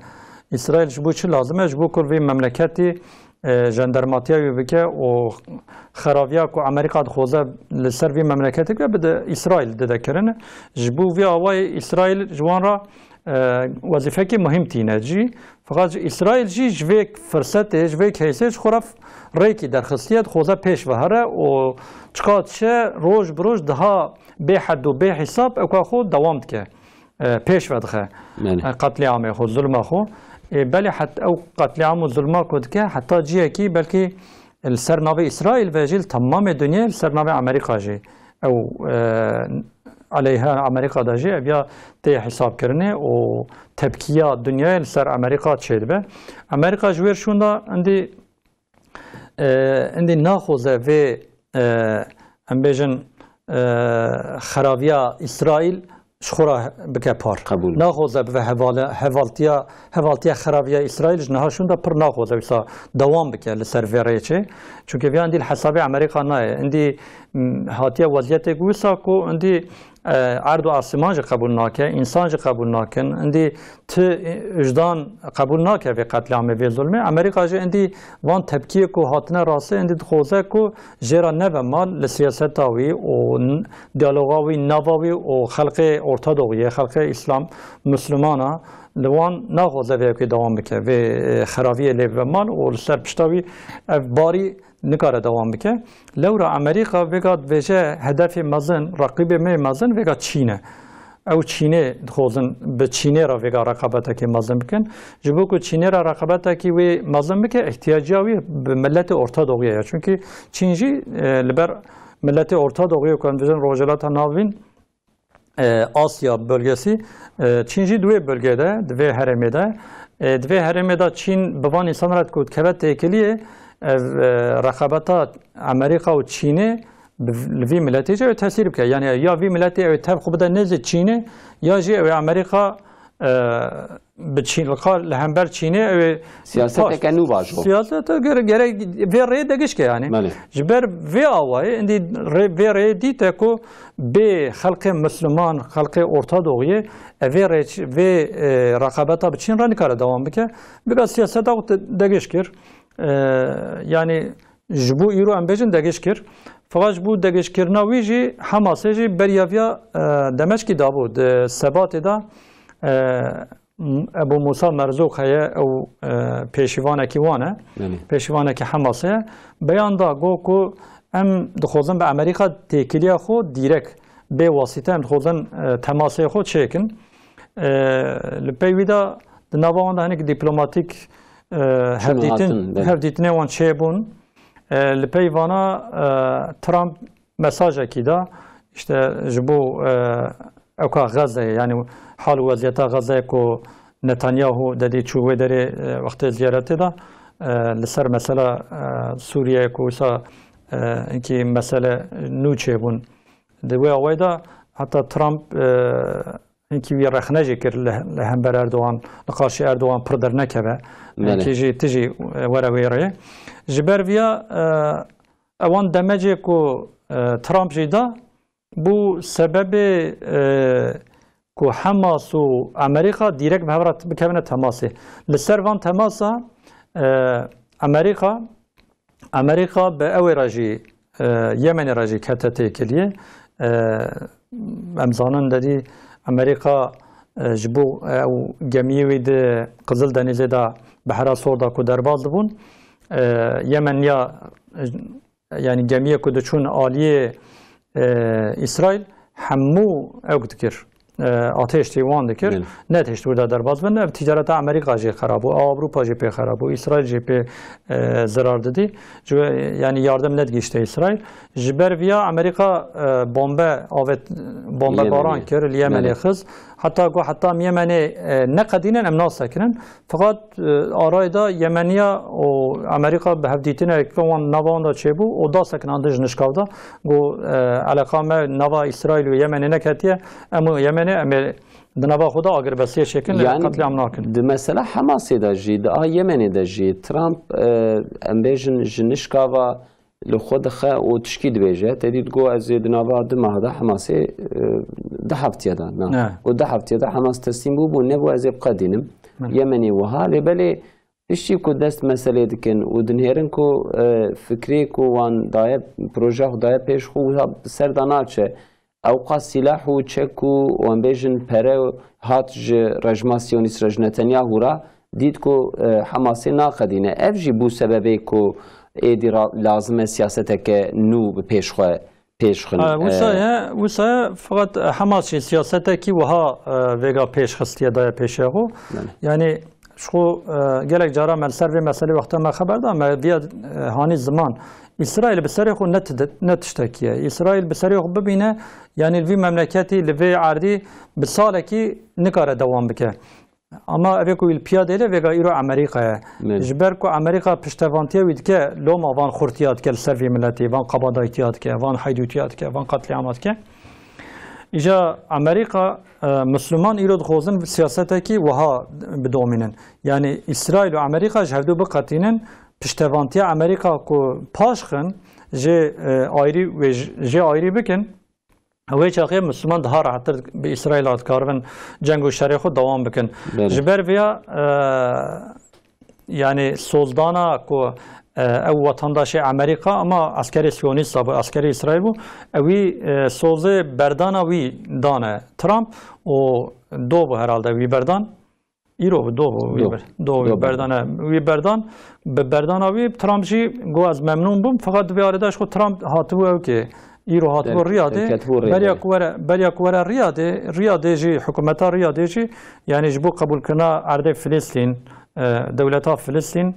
İsrail ji bo çi lazım e ji bo ku vê memleketî jandarmatiya wê bike û xeraviya ku Amerika dixwaze li ser vê memleketê bike bide İsrail didekirin ji bo vê awayê İsrail ji wan re wezîfekî muhim tîne cî fakat İsrail jî ji vê fırsatê ji vê keysê ji xwe re rêkî derxistiye dixwaze pêş vehare û çiqa dişe roj bi roj daha bêhed û bêhîsab ewka xwe dewam dike pêş vedixe qetliamê xwe zulma xwe belê ew qetliam û zulma ku dike heta ciyekî belkî li ser navê İsrail ve jî li temamê dunyayê li ser navê Amerîka jî ew aleyha Amerika da jî ev ya tê hesabkirinê û tepkiya dunyayê li ser Amerika çêdibe Amerika ji wêr şûn da endî naxwaze vê em bêjin xeraviya İsrail ji xwe re bike par naxwaze bi hevaltiya xeraviya İsrail ji niha şûn de pir naxwaze wisa dewam bike li ser vê rêçê çûnkî vê endî li hesabê Amerîka nayê endî hatiye weziyetê wisa ku endî erd û asîman jî qebûl nake însan jî qebûl nakin endî ti wijdan qebûl nake vê qetliamê vê zulmê Amerîka jî endî van tepkiyê ku hatine rastî endî dixwaze ku jêra neve mal li siyaseta wî û diyaloga wî nava wî û xelkê ortodoxiyê xelkê İslam Müslümana li wan naxwaze vê yekê dewam bike vê xeraviyê lê bibe mal û li ser pişta wî ev barî nikare dewam bike lewra Amerîka vêga dibêje hedefê mezin raqîbê me mezin vêga Çîn e او چینه دخوزن به چینه را ویگا رقابتا که مظلم بکن جبو که چینه را رقابتا که وی مظلم بکن احتیاجی وی به ملت ارتدوغیه چونکه چینجی لبر ملت ارتدوغیه کنویژن روجلات ناوین آسیا بölgesi چینجی دوی بölge ده دوی هرمه ده دوی هرمه ده چین بوان انسان را کود که تکلیه رقابتا امریکا و چینه لوی ملتی جا تاثیر بکه یعنی یا وی ملتی او تب خوب ده نزد چینه یا جی او امریکا به چین لهمبر چینه او سیاست کنو باشه سیاست گره وی ری دگش که یعنی جبر وی آوای اندی وی ری دیت کو به خلق مسلمان خلق ارتدوغیه وی رقابتا به چین را نکاره دوام بکه بگه سیاست دگش کر yani ji bo îro em bêjin degişkir fakat ji bo degişkirina wî jî Hamasê jî beryaviya Demeşkî dabû di Sebatê de Ebu Musa Merzouk heye ew pêşîvanekî wan e pêşîvanekî Hamasê ye beyan da got ku em dixwazin bi Amerîka têkiliya xwe dîrek bê wasîte em dixwazin temasê xwe çêkin li pey wî de di nava wan de hinek dîplomatîk hevdîtinê wan çêbûn li pey vana Trump mesajekî da işte ji bo ewka Gazeyê yani hal û weziyeta Gazeyê ku Netanyahu dedî çû wê derê wextê ziyaretê da li ser mesela Sûriyeyê ku wisa enkî mesele nû çêbûn di wê awayê da heta Trump enkî wî rexnejê kir li hember Erdogan li qarşî Erdogan pir dernekeve enkî jî tijî were wê rê ji ber vîya ewan demecê ku Trump jî da bû sebebê ku Hamas û Amerîka dîrek bi hev bikevine temasê li ser van temasa Amerîka bi ewê re jî Yemenê re jî kete têkiliyê em zanin dedî Amerîka ji bo ew gemiyê wê di Qizil Denîzê de bihera sor da ku derbas dibûn Yemen ya yani gemiyê ku diçûn aliyê İsrail hemû ew dikir ateştê wan dikir ne teşt wê derbas bin ev ticareta Amerîka jê xerab bû Avrupa jê pê xerab bû İsrail jê pê zirar didî yani yardım nedgîşte İsrail ji ber vîya Amerîka bombebaran kir li Yemenê xiz heta got heta Yemenê neqedînin em nas sekirin fakat arayê da Yemeniya û Amerîka bi hevdîtinê wan nava wan da çêbû û da sekin an ji nişkav da got eleqa me nava İsrail û Yemenê neketiye em û Yemenê em ê di nava xwe da agirvesiya şekin qetliam nakin di mesela Hamasê de jî di Yemenê de jî Trump em bêjin ji nişkava li xwe dixe û tişkî dibêje tedî got ez ê di nava di meha de Hamasê di heftiye de got di heftiye de Hamas teslîm bû bû nebû ez ê biqedînim Yemenê wiha lêbelê piştî ku dest meselê dikin û dinêrin ku fikrê ku wan daye proje xwe daye pêş xwe wiha bi ser de naçe Ewqa silah û çek û wan bêjin pere hat ji rejima Siyonîst Rej Netanyahu ra dît ku Hamasê naqedîne ev jî bû sebebê ku êdî lazim e siyaseteke nû bi pêş xwe pêşxin wisa fakat Hamas jî siyasetekî wiha vêga pêşxistiye daye pêşê xwe yani şu gelek cara me ser vê meselê wexta me xeber da me vîya hanî ziman İsrail bi serê xwe ne tiştekiye İsrail bi serê xwe bibîne yani vî memleketî li vê erdî bi salekî nikare dewam bike ama evê ku piyade le vêga îro Amerîkaya ji ber ku Amerîka piştevantiya wî dike loma van xurtiya dike li ser vê milletê van qabadayîtiya dike van heydûtiya dike van qetliama dike îja Amerîka Müslüman îro dixwazin siyasetekî wiha bidomînin yani İsrail û Amerîka ji hevdû biqetînin piştevantiya Amerîka ku paşxin jê ayrî wê jê ayrî bikin wê çaxê Müslüman daha rahattir bi İsrail hat karibin ceng û şerê xwe dewam bikin ji ber vêya yani sozdana ku ew wetandaşê Amerîka ama askerê Siyonîst bû askerê İsrail bû ew wî sozê berdana wî dane Trump û dov herhalde wî berdan îro dov berdana wî berdan bi berdana wî Trump jî got ez memnûn bûm fakat vê arêda ji xwe Trump hatibû ew kê ایرو هاتبو ریاده بلیا کوره ریاده جی حکومتا ریاده جی یعنی جبو قبول کنا عرض فلسطین دولتا فلسطین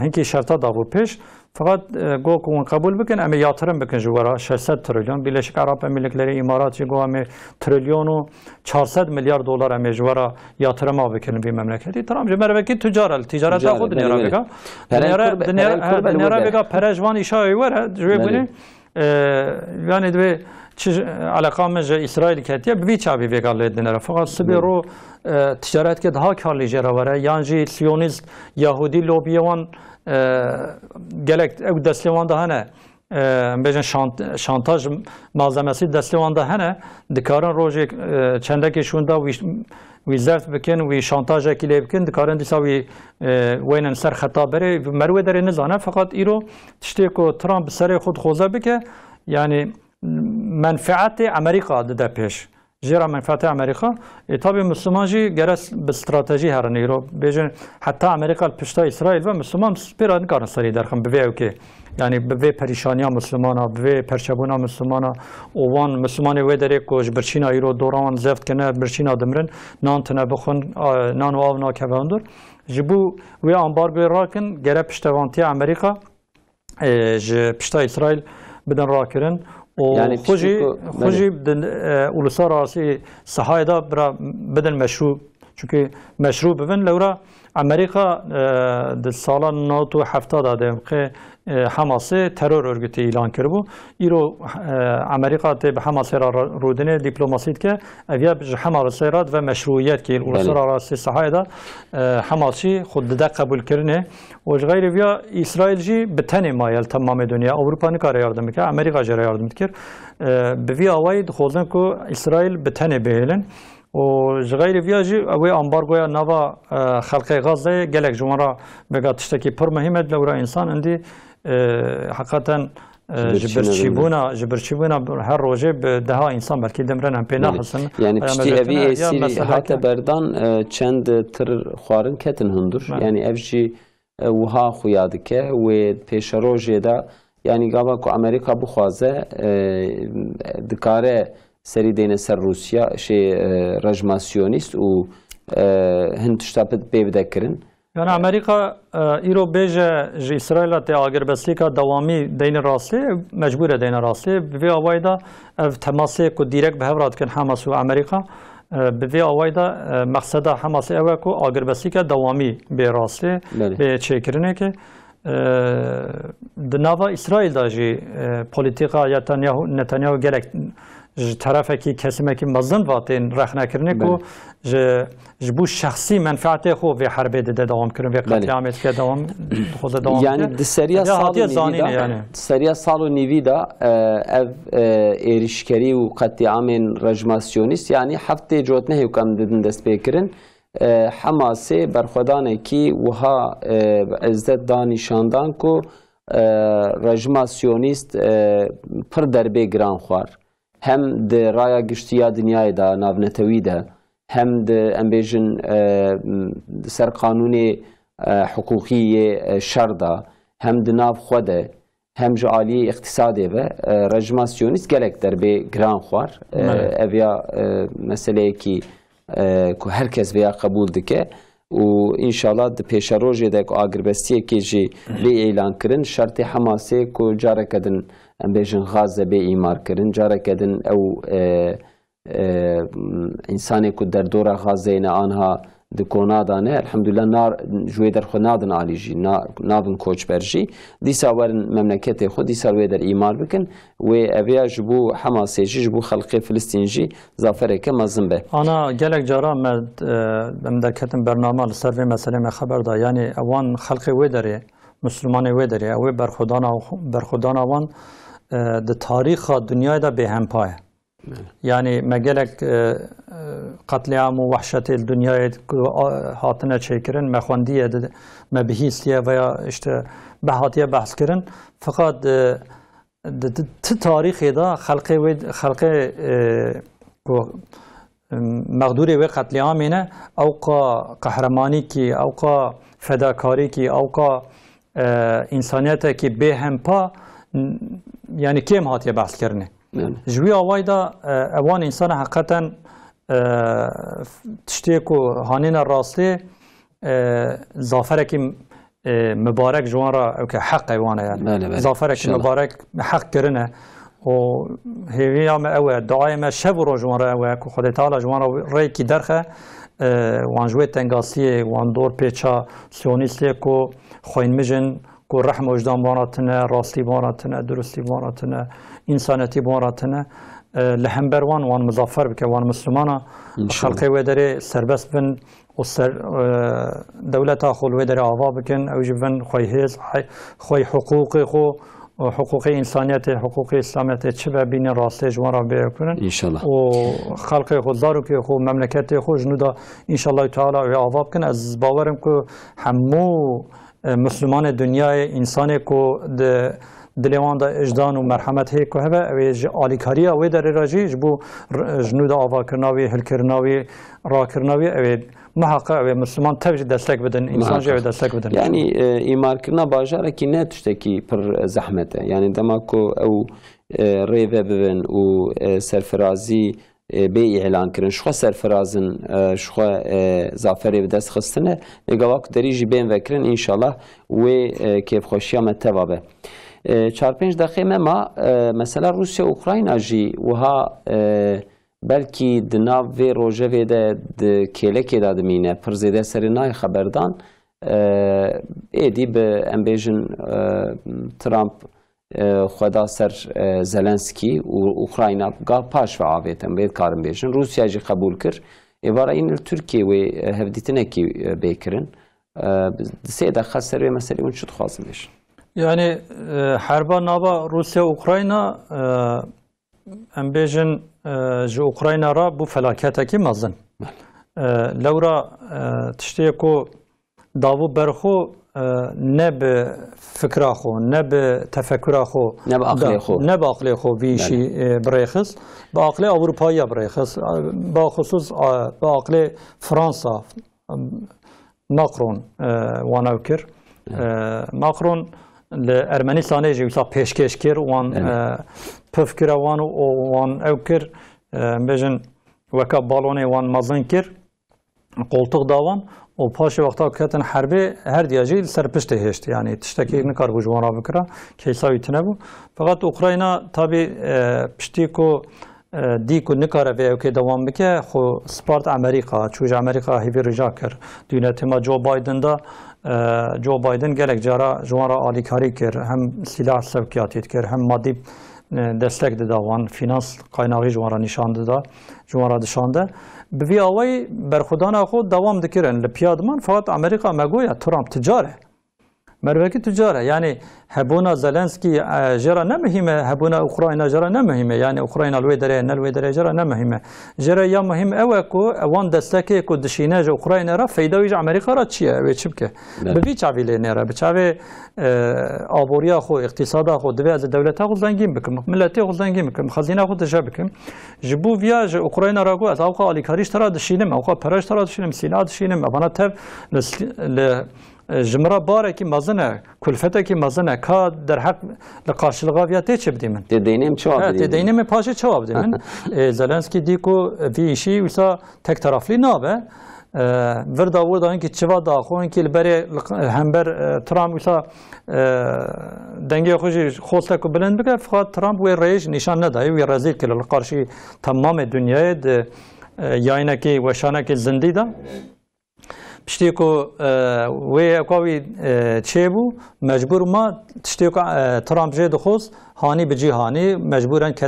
هنکی شرطا داغو پیش فقط گو کون قبول بکن اما یاترم بکن جوارا 600 تریلیون بیلشک عرب امیرlikleri امارات گو اما تریلیون و 400 میلیارد دلار اما جوارا یاترم بکنن بی مملکتی ترام جمره کی تجارت خود دنیا بگا دنیا بگا پرجوان ایشای وره جوی بونی yani de alaka mece İsrail ketiye bir çabi vegalet denir. Fakat sibiro ticaret ke daha karlı ceravara yani Siyonist Yahudi lobiyavan gelek ev deslevan da hane bejin şantaj malzemesi deslevan da hane dikaran roje çendeki şunda ویزرت بکن و شانتاژ کلی بکن دکارن دیساوی وینن سر خطا بره مروه داره نزانه فقط ایرو تشتی که ترامپ سر خود خوزه بکه یعنی منفعت امریکا ده پیش جرا منفعت امریکا طبعا مسلمان جی گرس به استراتژی هرن ایرو بیشن حتی امریکا پشتا اسرائیل و مسلمان سپیران کارن سری درخم بویو که yani به پریشانیا مسلمانا به پرچبونا مسلمانا اوان مسلمان و دره کوج برچینا ایرو دوران زفت کنه برچینا دمرن نان تنه بخون نان و آب ناکواندر جبو و امبارگو راکن گره پشتوانتی امریکا ج پشتا اسرائیل بدن راکرن و خوشی بدن uluslararası sahayda بدن مشروع çünkü meşru bibin lewra Amerika di sala 1970 de ki Hamas'ı terör örgütü ilan kirbu. İro Amerika te Hamas'ı rodine diplomasiyet ke evya Hamas'ı rad ve meşruiyet ki uluslararası sahada Hamas'ı xudda kabul kirne. O gayri vya İsrailci bitene mayel tamam dünya Avrupa'nın kara yardım ki Amerika jara yardım kir. Bi avayid xozan ko İsrail bitene behelin. و غیر ویاجی اوی امبارگویا نوا خلق غزه گلک جمهورا بگاتشته کی پر مهمه لورا انسان اندی حقیقتا جبرچیبونا هر روزه به ده انسان بلکه دمرن هم پینا حسن yani pişti evi esiri hatta berdan çend tır xwarin ketin hundur yani evji وها خویادکه و پیش روزه دا yani gava ko Amerika bu xwaze dikare سری دین سر روسیا شی رجماسیونیست و هند شتابت بیبده کرن. یعنی امریکا ایرو بیجه اسرائیل ته اگر بسیکا دوامی دین راسته مجبور دین راسته به اوایدا تماسی کو دیرک به هورات کن حماس و امریکا به اوایدا مقصد حماس اوه کو اگر بسیکا دوامی به راسته به چکرنه که دنوا اسرائیل داجی پلیتیکا نتانیاهو گلک طرفه کی کسیمه کی مزن واتین رخنه کرنه کو جبو شخصی منفعت خو و حرب ده دوام کرن و قتلعامت که خود دوام yani seriya salu nivida ev erişkeri و قتلعامن رجماسیونیست yani hafte jot ne hukam dedin dest bekirin Hamas'e berxudane ki وها izzet danişandan ko رجماسیونیست پر derbe gran xwar hem de raya giştiya dünyayı da navnetewî de hem de em bêjin ser qanûnê hukukî şer da hem di nav xwe de hem ji aliyê iqtisadê ve rejmasyonîst gelek derbê giran xwar ev ya meseleyekî ku herkes veya qebûl dike û înşallah di pêşerojê de ku agirvestiyekê jî bê îlan kirin şertê Hamasê ku careke din em bêjin Gaze bê îmar kirin careke din ew însanê ku derdora Gazeyê ne anha di konada ne elhamdülillah ji wê derxwe nadin alî jî nabin koçber jî dîsa werin memleketê xwe dîsa wê der îmar bikin wê eviya ji bo Hamasê jî ji bo xelkê Filistîn jî zafereke mezin be. Ana gelek cara em derketin bername li ser vê meselê me xeber da yani ewan xelkê wê derê Müslümanê wê derê ew ê berxwedana wan di tarîxa dünyayê da bêhempa ye. Yani me gelek qetliam û wehşetê dünyayê hatine çêkirin me xwendiye me bihîstiye veya işte be hatiye behs kirin fakat ti tarîxê da xelkê مقدوری و قتلیامین اوقا قهرمانی کی اوقا فداکاری کی اوقا انسانیت کی به هم پا يعني كم هاتي بحث كرني جوي أوايدا أوان إنسان حقيقة تشتيكو هانينا الراستي زافرك مبارك جوانرا أو كحق وانا يعني زافرك مبارك حق كرنا وهي ما أوى دعاء شبر جوانرا أوى كخد تعالى جوانرا ريكي درخه وان جوي تنگاسي وان دور بيتشا سيونيستي كو خوين مجن كو رحم وجدان باناتنا راستي باناتنا درستي باناتنا إنسانيتي باناتنا لهمبر وان مظفر بك وان مسلمانا خلقي ودري سربس بن وسر دولة أخو ودري عضا بكن أو جبن خوي هيز خوي حقوقي خو حقوق إنسانية حقوق إسلامية تشبه بين راسته جوارا بيكونن إن شاء الله وخلق خو زاروك خو مملكة خو جنودا إن شاء الله تعالى وعضا بكن از باورم كو همو مسلمان الدنيا إنسان كو دلوان دا اجدان و مرحمت هی که هوا اوی آلیکاری اوی در راجی جبو جنود آوا کرناوی هل کرناوی را کرناوی اوی محقق اوی مسلمان تبج دستک بدن انسان جوی دستک بدن یعنی ایمار کرنا باجاره کی نه تشتکی پر زحمته یعنی دماکو او ریوه ببن و سرفرازی بی اعلان کردن شخص سرفرازن شخص زافری به دست خستنه نگاه دریجی بین وکرن انشالله و کیف خوشی آمد توابه 4-5 دقیقه ما مثلا روسیا و اوکراین آجی وها بلکی دناو و روژه و ده کله که دادمینه پرزیده سرینای خبردان ایدی به امبیجن ترامپ خدا سر زلنسکی و اوکراین گاه پاش و عاویتن بید کارم بیجن روسیا جی قبول کر ایوارا این ترکیه و هفدیتنه کی بیکرن سه دقیقه سر و مسئله اون شد خواستم بیشن يعني حربا نابا روسيا وأوكرانيا أمبيجن جو أوكرانيا را بو فلاكتك مازن لورا تشتيكو داوو برخو نب فكرة خو نب تفكر خو نب عقل خو بيشي بريخس بعقل أوروبايا بريخس بخصوص بعقل فرنسا ماكرون واناوكر ماكرون لأرمنستان جوسا پیشکش کرد وان پفکر وان اوکر بجن وکا بالونه وان مازن کرد قلتق داوان و پاش وقتا کتن حربه هر دیاجی سرپشته هشت یعنی تشتکی نکار بجوانا بکره کیساوی تنبو فقط اوکراینا تابی پشتی کو دیکو نکاره و اوکی دوام بکه خو سپارت امریکا چوج امریکا هیوی رجا کرد دونت ما جو بایدن دا جو بایدن گلک جارا جوان را آلیکاری کرد هم سلاح سوکیاتی کرد هم مادی دستک داده وان فینانس قایناغی جوان را نشان داده جوان را نشانده بوی آوی برخودان خود دوام دکرن لپیادمان فقط امریکا مگویا ترامپ تجاره مروکی تجاره یعنی هبونا زلنسکی جرا نمهمه هبونا اوکراین جرا نمهمه یعنی اوکراین الوی داره نلوی داره جرا نمهمه جرا یا مهم اوکو وان دستکی کو دشینه جو اوکراین را فایده امریکا را چیه و چبکه به چاویله نره به چاوی آبوریا خو اقتصاد خو دوی دولت خو زنگین بکم ملت خو زنگین بکم خزینه خو تجا بکم جبو ویاج اوکراین را گو از اوقا آلیکاریش ترا دشینم اوقا پرش ترا دشینم سیلا دشینم اوانا تب جمرا باره کی مازنه کلفته کی مازنه کا در حق لقاشلغاویا تچ بدیمن تدینم چواب تدینم پاشه چواب دیمن زلنسکی دیکو ویشی وسا تک طرفلی نابه وردا وردا اینکه چوا داخو اینکه لبره همبر ترامپ وسا دنگه خوشی خواسته کو بلند بگه فقط ترامپ و رئیس نشان ندای و رزیل کل القارشی تمام دنیای یاینا کی وشانا کی زندی دا پشتیکو وی اکاوی چه بو مجبور ما تشتیکو ترامپ جه دخوست هانی بجی هانی مجبورن که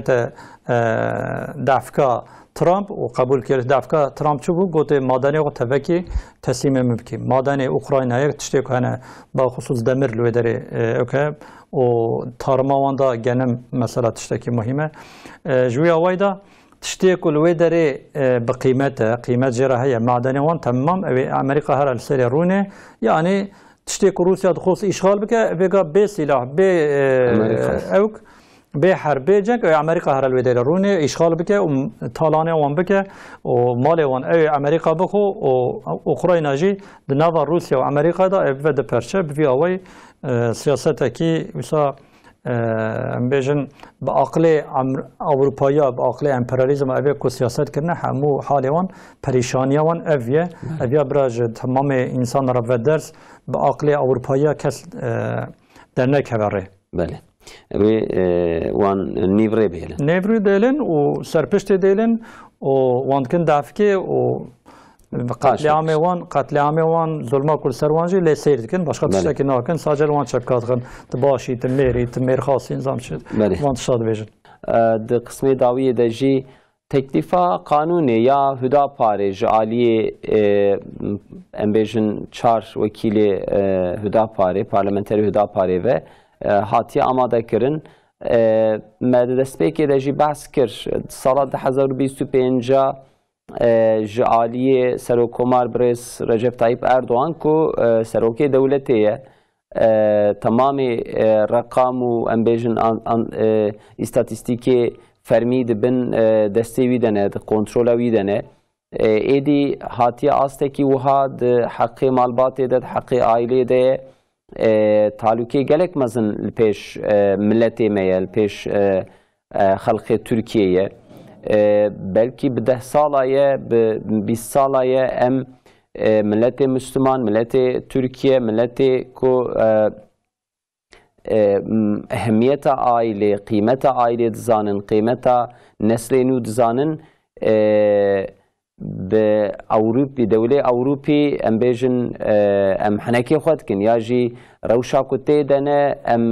دفکا ترامپ و قبول کرد دفکا ترامپ چه بو گوته مادنی و تفکی تسلیم مبکی مادنی اوکراین های تشتیکو هنه با خصوص دمر لوی داره اوکی و تارما واندا گنم مثلا تشتکی مهمه جوی آوایدا تشتيك الوي داري بقيمته قيمة جراحية معدنية وان تمام أمريكا هرا السري رونه يعني تشتيك روسيا دخوص إشغال بك بسلاح أوك بحرب جنگ أمريكا هرا الوي داري رونه إشغال بك وطالانه وان بك ومالي وان أمريكا بخو وأوكراينا جي دنافا روسيا وأمريكا دا بفد برشة بفي أوي سياستكي وسا بيجن بعقل أوروبية بعقل إمبرياليزم أبي كسياسات كنا همو حاليوان بريشانيا وان أبيا براج تمام إنسان رفض درس بعقل أوروبية كس درنك هبره. بله. وان نيفري بيلن. نيفري ديلن وسرپشت ديلن وان كن دافكي و قتل عام وان ظلم كل سروانجي لا سير كن باش خاطر كنا كن ساجل وان شبكات خن تباشي تمير خاص نظام شد وان شاد بيجن د قسمي داويه دجي تکلیفا قانونی یا هدا پاره جالی امبیجن چار وکیل هدا پاره پارلمانتری هدا پاره و هاتی آماده کردن مدرسه دجی بحث کرد سال 2025 جالی سروکومار برس رجب طیب اردوان کو سروکی دولتیه تمام رقم و امبیجن استاتستیکی فرمید بن دستی ویدنه کنترل ویدنه ایدی هاتی آستکی وهاد حق مالبات ده حق عائله ده تعلقی گلک مزن پیش ملتی میل پیش خلق ترکیه بلکی به 10 ساله به 20 ساله ام ملت مسلمان ملت ترکیه ملت کو اهمیت عائله قیمت عائله دزانن قیمت نسلینو دزانن به اوروپی دوله اوروپی ام بیجن ام حنکی خود کن یا جی روشا کتی دنه ام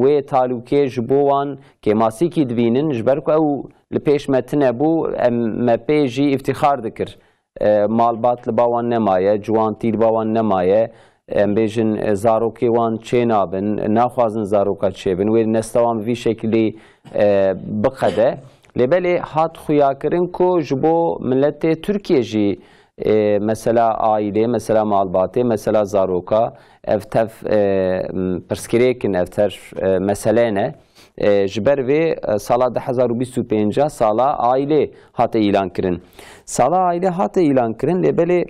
وی تالوکی جبوان که ماسی کی دوینن جبر کو او لپیش متنه بو ام مپیجی افتخار دکر مالبات لباوان نمایه جوانتی لباوان نمایه ام بیجن زاروکی وان چه نابن ناخوازن زاروکا چه بن وی نستوان وی شکلی بقده لبلی هات خویا کرن کو جبو ملت ترکیه جی مثلا عائله مثلا مالباته مثلا زاروکا افتف پرسکریکن افتر مسئله نه جبر و سال 2025 سال عائله هات اعلان کرن سال عائله هات اعلان کرن لبلی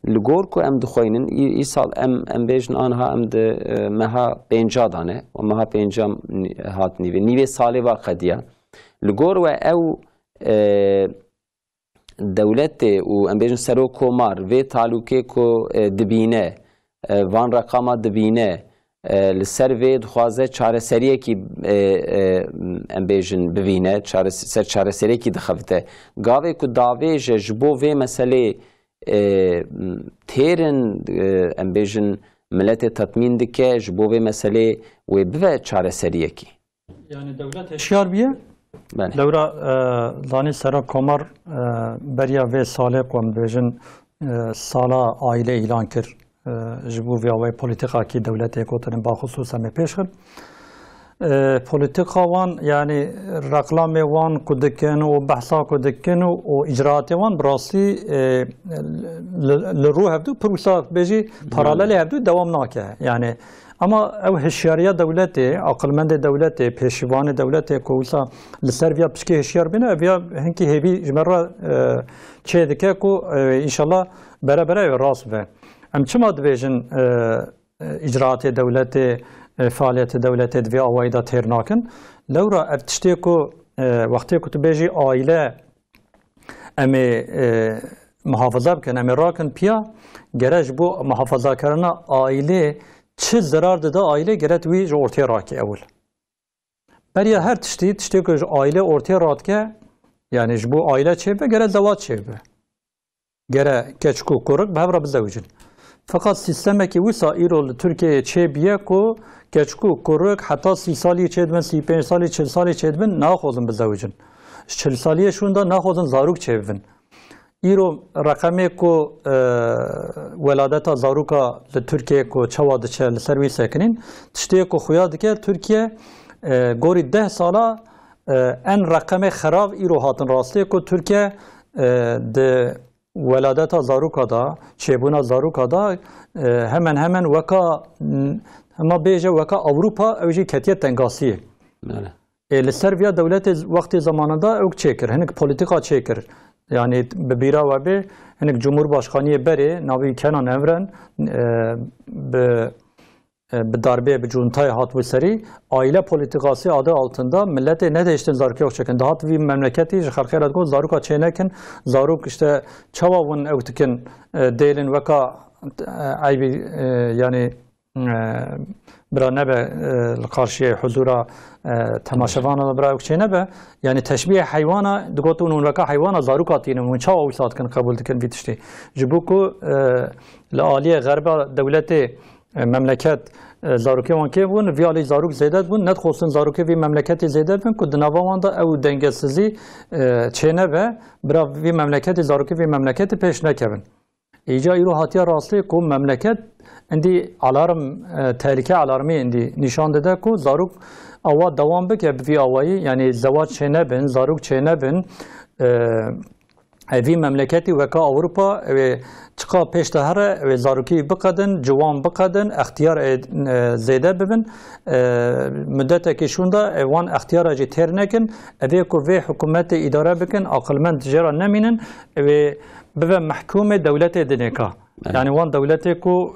لگور کو ام دخوینن ای سال ام بیجن آنها ام ده مها 50 دانه و مها 50 هات نیوه ساله و قدیه لگور و او دولت و ام بیجن سرو کومار و تعلقه کو دبینه وان رقم دبینه لسر و دخوازه چاره سریه کی ام بیجن ببینه سر چاره سریه کی دخوته گاوه کو داوه جبو و مسئله تیرن ام بیجن ملت تطمین دکه جبو و مسئله و بوه چاره سریه کی یعنی دولت اشیار بیه؟ لورا لانی سرا کمر بریا و ساله قوم بیجن سالا عائله اعلان کر جبو و آوای پولیتیکا کی دولت اکوترین با خصوص همه پیش خد پولیتیکا وان یعنی رقلام وان کدکن و بحثا کدکن و اجرات وان براسی لروح هفدو پروسا بیجی پارالل هفدو دوام ناکه یعنی اما او هشیاریه دولته عقلمند دولته پیشوان دولته کوسا لسرویا پشکی هشیار بینه اویا هنکی هیوی جمره چه دکه کو انشالله برابره راست به ام چما دویجن اجراعات دولته فعالیت دولته دوی آوایدا تیر ناکن لورا ارتشتی کو وقتی که تو بیجی آیله امی محافظه بکن امی راکن پیا گرج بو محافظه کردن آیله چه ضرر داده آیله گرت وی جو ارتیا راکی اول برای هر تشتی که آیله ارتیا رات که یعنی جبو آیله چه به گرت زواج چه به گره کچکو کرک به هر بزوجن فقط سیستمی که وسا ایرول ترکیه چه بیه کو کچکو کرک حتی 30 سالی چه دبن 35 سالی 40 سالی چه دبن ناخوزن بزوجن 40 سالیه شوندا ناخوزن زاروک چه بن ایرو رقمی کو ولادت زاروکا لترکیه کو چواد چه لسروی سکنین تشتی کو خویاد که ترکیه گوری 10 سالا ان رقم خراب ایرو هاتن راسته کو ترکیه د ولادت زاروکا دا چبونا زاروکا دا hemen وکا اما بیجه وکا اوروپا اوجی کتیه تنگاسیه لسرویا دولت وقتی زمانه دا اوک چکر هنک پولیتیکا چکر yani ببیرا و به هنگ جمهور باشخانی بره ناوی کنان امرن به bi darbe bi cuntay hat bu seri aile politikası adı altında millete ne değiştin zaruk yok çekin dahat vi memleketi xalqerat go zaruka çenekin zaruk işte çavavun evtikin değilin vaka aybi yani برا نبه القارشية حضورا تماشفانا برا وكشي نبه يعني تشبيه حيوانا دقوتون ونركا حيوانا زاروكاتين من شاو ويسات كان قبول دكن بيتشتي جبوكو الآلية غربة دولتي مملكات زاروكي وان كيفون فيالي زاروك زيادات بون ندخلسن زاروكي في مملكتي زيادات بون كود نافواندا او دنگسزي چه نبه برا في مملكتي زاروكي في مملكتي پیش نکبن ایجا ایرو هاتیا راستی کو مملکت اندی علارم تهلیکه علارمی اندی نشان داده کو زاروک آوا دوام بکه بی آوایی یعنی زواج چه نبن زاروک چه نبن وی مملکتی وکا اوروپا و چقا پیش دهره و زاروکی بقدن جوان بقدن اختیار زیده ببن مدت کشونده وان اختیار جی تر نکن اوی کو وی حکومت اداره بکن عقلمند جرا نمینن و به محکوم دولت دنیکا یعنی وان دولتی کو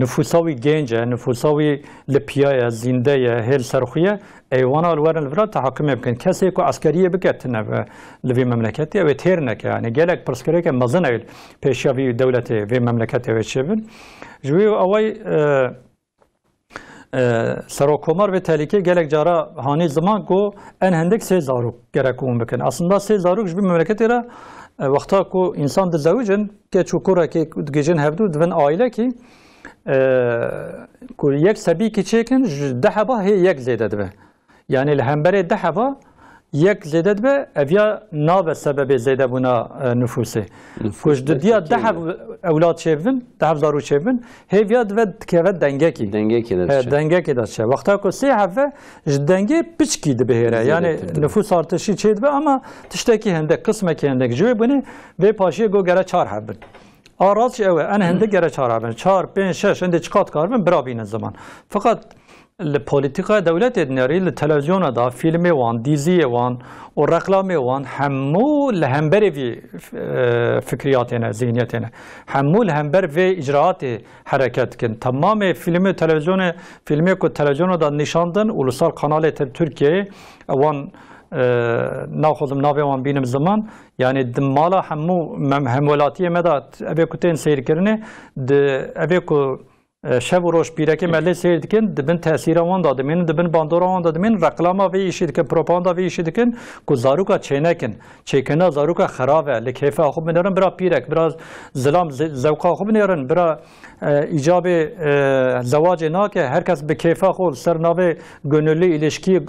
نفوساوی گنجه نفوساوی لپیای زنده هل سرخیه ایوانا الورن الورا تحکم بکن کسی کو عسکریه بکتنه لوی مملکتی و تیر نکه یعنی گلک پرسکری که مزن ایل پیشاوی دولت وی مملکتی و چبن جوی اوای سراکومار و تهلیکه گلک جارا هانی زمان کو ان هندک سه زاروک گرکون بکن اصلا سه زاروک جبی مملکتی را وقتا کو انسان دزوجن که چوکورا که گیجن هفدو دون عائله کی کو یک سبی کی چکن ده با هی یک زیده به یعنی لهمبره ده با یک زیده به اویا ناب سبب زیده بونا نفوسه کوش دیا ده اولاد شبن ده زارو شبن هی ویاد و کیوت دنگه کی داشته وقتا کو سه هفته دنگه پیچکی ده بهره یعنی نفوس ارتشی چید به اما تشتکی هندک قسمه کی هندک جوی بونه و پاشی گو گره 4 هفته آراز اوه ان هندک گره 4 هفته 4 5 6 هندک چقات کاربن برابین زمان فقط البوليتيكا دولت الناري التلفزيون دا فيلم وان ديزي وان والرقلام وان حمو لهمبر في فكرياتنا ذهنياتنا حمو لهمبر في اجراءات حركات كن تمام فيلم تلفزيون فيلم كو تلفزيون دا نشاندن ulusal قناه تركيا وان ناخذم نابي وان بينم زمان يعني دمالا حمو همولاتيه مدى ابي كوتين سير كرنه ابي كو شب و روش بیره که ملی سیر دکن دبن تاثیر آن داده من دبن باندور آن داده من رقلام وی ایشید که پروپاندا وی ایشید کن که زاروکا چه نکن چه کنه زاروکا خرابه لکیفه خوب منرن برا پیرک برا زلام زوقا خوب منرن برا ایجاب زواج ناکه هر کس به کیفه خود سر ناوه گنولی ilişki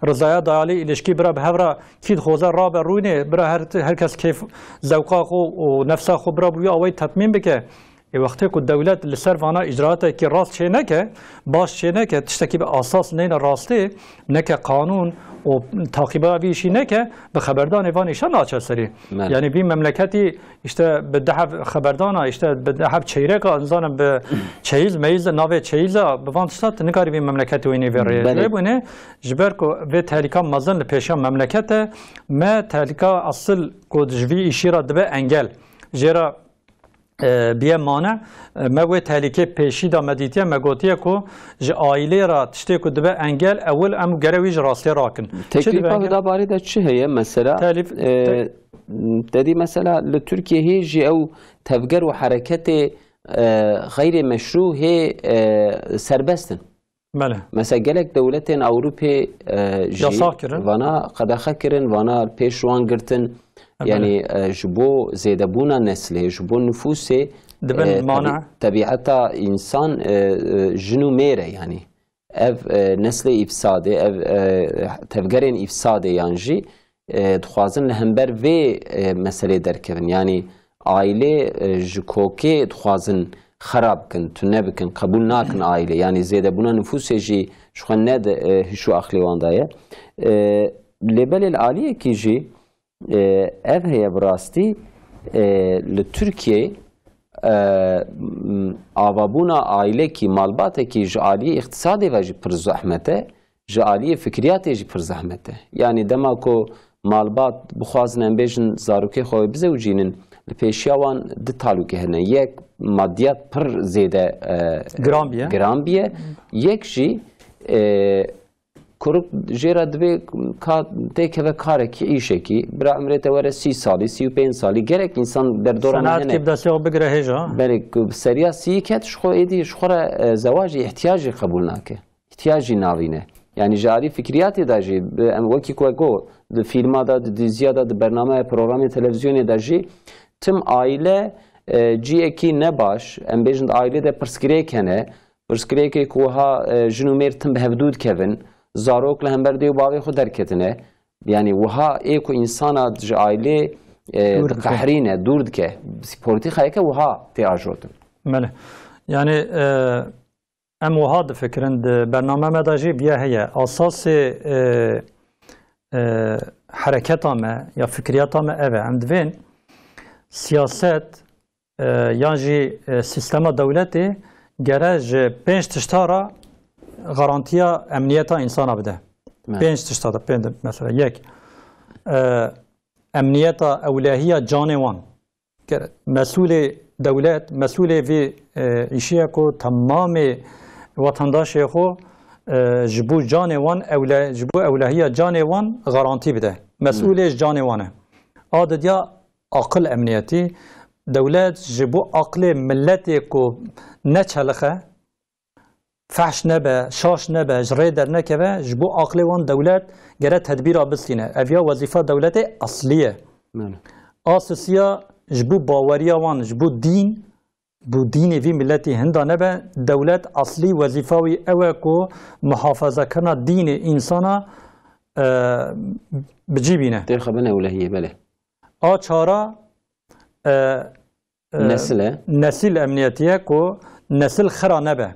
رضایت دایالی ilişki برا به هورا کید خوزه را به روینه برا هر کس کیف زوقا خو و نفسا خو برا بوی آوی تطمیم بکه وقتی که دولت لسر وانا اجراعاتی که راست چه نکه باش چه نکه تشتکی به اساس نین راستی نکه قانون و تعقیبات بیشی نکه به خبردان وان ایشان ناچه سری یعنی بی مملکتی اشته به دهب خبردان اشته به دهب چیره که انسان به چیز میز ناو چیز به وان شت نکاری بی مملکتی وینی وری بونه جبر کو و تهلیکا مزن پیشا مملکت ما تهلیکا اصل کو جوی اشاره دبه انگل جرا بیه مانع مگوی تهلیکه پیشی دا مدیتیه مگوتیه که جه آیله را تشتی که دبه انگل اول امو گرویج راستی راکن تکلیفه دا باری دا چه هیه مثلا دادی مثلا لترکیه هی جی او تفگر و حرکت غیر مشروع هی سربستن بله مثلا گلک دولتین اوروپی جی وانا قدخه کرن وانا پیش روان گرتن يعني جبو زيدبونا نسله جبو نفوسه طبيعتا انسان جنو ميره يعني اف نسل افساده اف تفگرين افساده يعني جي دخوازن لهمبر في مسألة دركبن يعني عائله جكوكي دخوازن خراب كن تنبكن قبول ناكن عائله يعني زيدبونا نفوسه جي شو ند هشو اخلي واندايه لبل العاليه كي جي ev heye براستی لترکیه آوابونا عائله کی مالباته کی جعالی اقتصادی و جی پر زحمته جعالی فکریاتی جی پر زحمته یعنی دما کو مالبات بخوازن بیشن زاروکی خواه بزوجینن لپیشیا وان دو تعلقی هنه یک مادیات پر زیده گرام بیه یک جی کرک جیرا دوی تیک و کاره کی ایشه کی برای عمرت وره 30 سالی 35 سالی گرک انسان در دوران هنه سنت کب دسته بگره هجا بله سریا سی کت شخو ایدی شخوره زواج احتیاجی قبول ناکه احتیاجی ناوینه یعنی جاری فکریاتی داجی وکی کوگو د فیلم دا د دیزیا دا د برنامه پروگرام تلویزیونی داجی تم عائله جی اکی نباش ام بیجند عائله ده پرسکری کنه پرسکری که کوها جنومیر تم به حدود کون زاروک لهم برده و باقی خود درکتنه یعنی وها ایکو انسان عائله قهرینه دورد که سپورتی خواهی که وها تیاجوتن ماله یعنی ام وهاد فكرن برنامه مداجي بيا هي اساس حركات ما يا فكريات ما اه عند فين سياسات ياجي سيستم دولتي جراج بينش تشتارا غارانتيا امنيتا انسان بده بينش تشتارا بين مثلا يك امنيتا اولوية جانوان مسؤول دولت مسؤول في اشياء كو تمام vatandaş yekho jibu canêwan jibu ewlehiya canêwan garantî bide. Mesûlê ji canêwan e. A didiya aqil emniyetî dewlet ji bo aqlê milletê ku neçelixe fehş nebe, şaş nebe, ji rê dernekeve ji bo aqlê wan dewlet gere tedbîra bistîne. Ev ya wezîfa dewletê aslî ye. Asisiya ji bo baweriya wan ji bo dîn bu dini vi milleti hinda nebe devlet asli vazifavi eve ko muhafaza kana dini insana bicibine. Derxabene evlehiye bele. A çara nesil emniyetiye ko nesil xira nebe.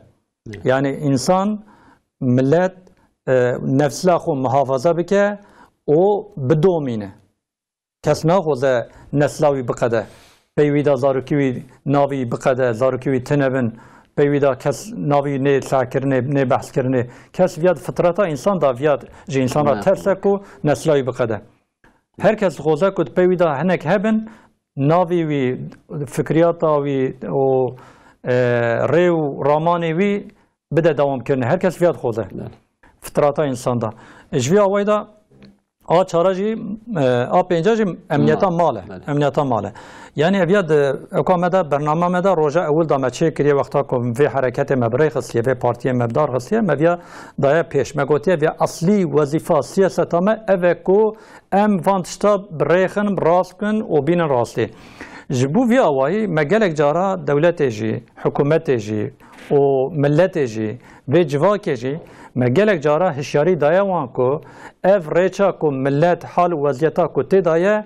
Yani insan millet nefsla xo muhafaza bike o bidomine. Kes naxoze neslavi bikade. پیویدا زاروکیوی ناوی بقده زاروکیوی تنبن پیویدا کس ناوی نه ساکرنه نه بحث کرنه کس ویاد فطرتا انسان دا ویاد جه انسان را ترسه کو نسلای بقده هر کس خوزه کد پیویدا هنک هبن ناوی وی فکریاتا وی و ریو رامانی وی بده دوام کرنه هر کس ویاد خوزه فطرتا انسان دا اجوی آوائی دا آ چارجی آ پنجاجی امنیتا ماله امنیتا ماله یعنی اوید اکامده برنامه مده روزه اول دامه چه کریه وقتا که وی حرکت مبرای خصیه وی پارتی مبدار خصیه مویا دایه پیش مگوتیه وی اصلی وظیفه سیاست همه اوه کو ام وانتشتا بریخن راست کن و بین راستی جبو وی آوائی مگلک جارا دولت جی حکومت جی و ملت جی وی جواک جی مگلک جارا هشیاری دایه وان کو اف ریچا کو ملت حال و وضعیتا کو تی دایه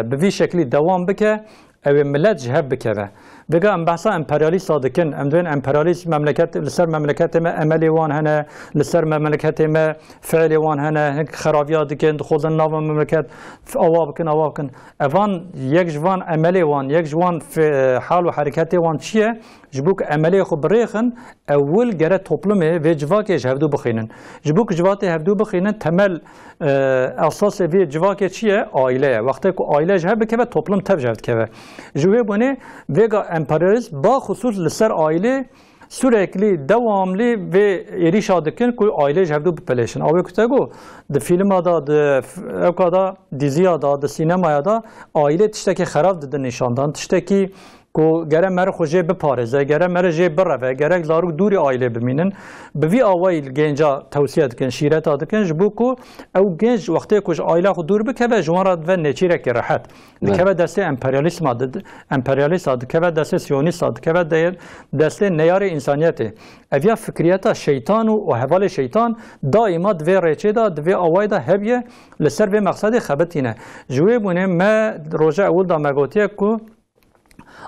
به وی شکلی دوام بکه او ملت جهب بکه بگه ام بحثا امپریالیست دکن ام دوین امپریالیست مملکت لسر مملکت ما عملی وان هنه لسر مملکت ما فعلی وان هنه خرابیات دکن خوزن ناو مملکت آوا بکن اوان یک جوان عملی وان یک جوان حال و حرکت وان چیه جبوك عملية خبريخن أول جرى توبلمه في جواك يهفدو بخينن جبوك جوات يهفدو بخينن تمل أساس في جواك شيء عائلة وقتك عائلة جهب كذا توبلم تبجهد كذا جوه بني فيجا إمبرياليست بخصوص لسر عائلة sürekli devamlı ve erişadıkken koy aile cevdu bipeleşin. Abi kutego de filmada de evkada diziyada de sinemaya da aile tişteki xarab de nişandan tişteki کو گره مر خوجه بپارزه گره مر جه بروه گره زارو دوری عائله بمینن به وی اوایل گنجا توصیه دکن شیرت دکن جبو کو او گنج وقتی کوج عائله خو دور بکه جوان و نچیره که راحت دکه دسته امپریالیسم داد امپریالیست دکه دسته سیونیست دکه دسته نیار انسانیت اویا فکریتا شیطان و حوال شیطان دائما دو ریچه دا دو اوای دا هبیه لسر به مقصد خبتینه جوی بونه ما روزه اول دا مگوتیه کو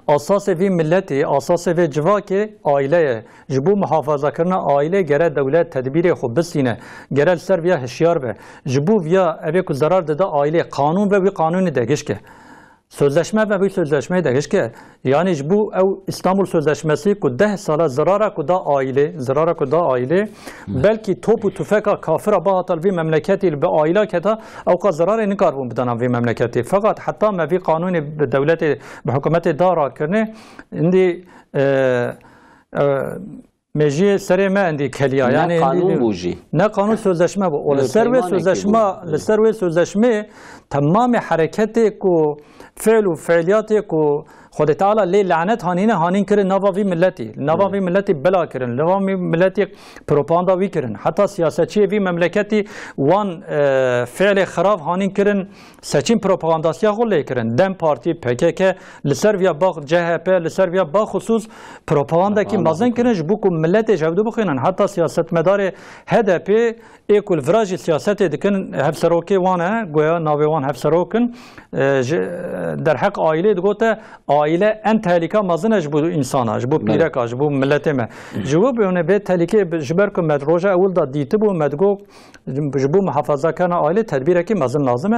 اساس وی ملتی اساس وی جواکه عائله جبو محافظه کردن عائله گره دولت تدبیر خوب بسینه گره سر ویا هشیار به جبو ویا اوی کو ضرر داده عائله قانون و وی قانون دگش که sözleşme ve bu sözleşmeyi de keşke yani bu İstanbul Sözleşmesi ku 10 sala zarara ku da aile belki topu tüfeka kafira bahatal vi memleketi be aile keta او ka zarara nikar bun bidana vi memleketi fakat hatta me vi kanuni be devleti be hükümeti dara kirne indi mecliye sereme indi keliya yani kanun buji ne kanun sözleşme bu o serve sözleşme tamam hareketi ku فعل و فعلیاتی که خود تعالی لی لعنت هانین کرن نواوی ملتی بلا کرن نواوی ملتی پروپاگاندا وی کرن حتی سیاستچی وی مملکتی وان فعل خراب هانین کرن سچین پروپاگانداسیا خو لی کرن دم پارتی PKK لسرویا با CHP لسرویا با خصوص پروپاگاندا کی مازن کرن جبو کو ملت جودو بخینن حتی سیاست مدار HDP اکول فراج سیاست دکن هفسروکی وانه گویا ناوی وان هفسروکن در حق aile digote aile en tehlike mazınaj bu insana bu pirekaş bu milletime cevap öne be tehlike jiber ku medroja evul da diti bu medgo bu muhafazakana aile tedbireki mazın lazım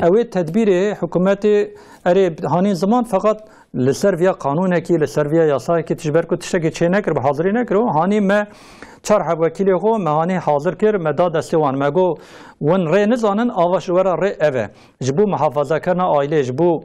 evet tedbiri hükümeti eri hanin zaman fakat لسرویا قانونه کی لسرویا یاسای کی تجبر کو تشکی چه نکر به حاضری نکر هانی ما چرح وکیل خو مهانی حاضر کر مداد استوان مگو ون ری نزانن آواش ورا ری اوه جبو محافظه کردن عائله جبو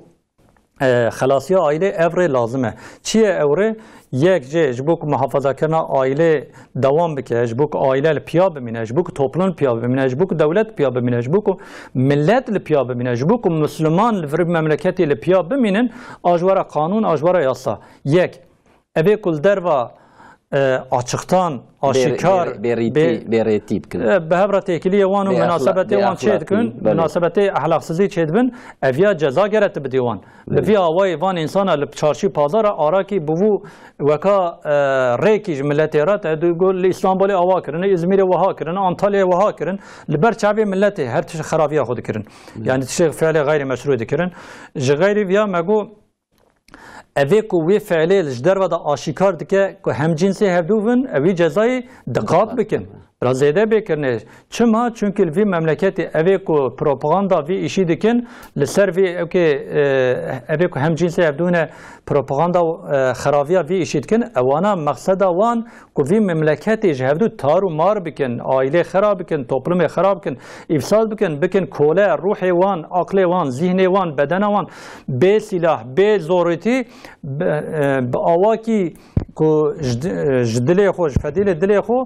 خلاصی عائله اوره لازمه چیه اوره یک جبو محافظه کردن عائله دوام بکه جبو عائله پیا بمینه جبو توپلون پیا بمینه جبو دولت پیا بمینه جبو ملت پیا بمینه جبو مسلمان لفرب مملکتی پیا بمینن آجوارا قانون آجوارا یاسا یک ابی کل دروا açıktan aşikar beretip به هبرت اکلی وان و مناسبت وان چید کن مناسبت اخلاقسزی چید بن اویا جزا گرت بدیوان لفی آوای وان انسان لچارشی پازار آرا کی بو وکا ریکی ملت رات گل اسلامبول آوا کرن ازمیر وها کرن انطالیا وها کرن لبر چابی ملت هر چیز خرابی خود کرن یعنی چیز فعل غیر مشروع کرن غیر ویا مگو اوی کو وی فعلی لجدر و دا آشکار دکه که همجنسی هفدوون اوی جزای دقات بکن رازیده بکرنه چما چونکه وی مملکتی اوی کو پروپاگاندا وی ایشی دکن لسر وی اوی کو همجنسی هفدونه پروپاگاندا خرابیا وی ایشی دکن اوانا مقصد وان که وی مملکتی جهفدو تارو مار بکن عائله خراب بکن توپلم خراب بکن افساد بکن کوله روح وان عقل وان ذهن وان بدن وان به سلاح به زورتی به آواکی که جدلی خوش فدیل دلی خو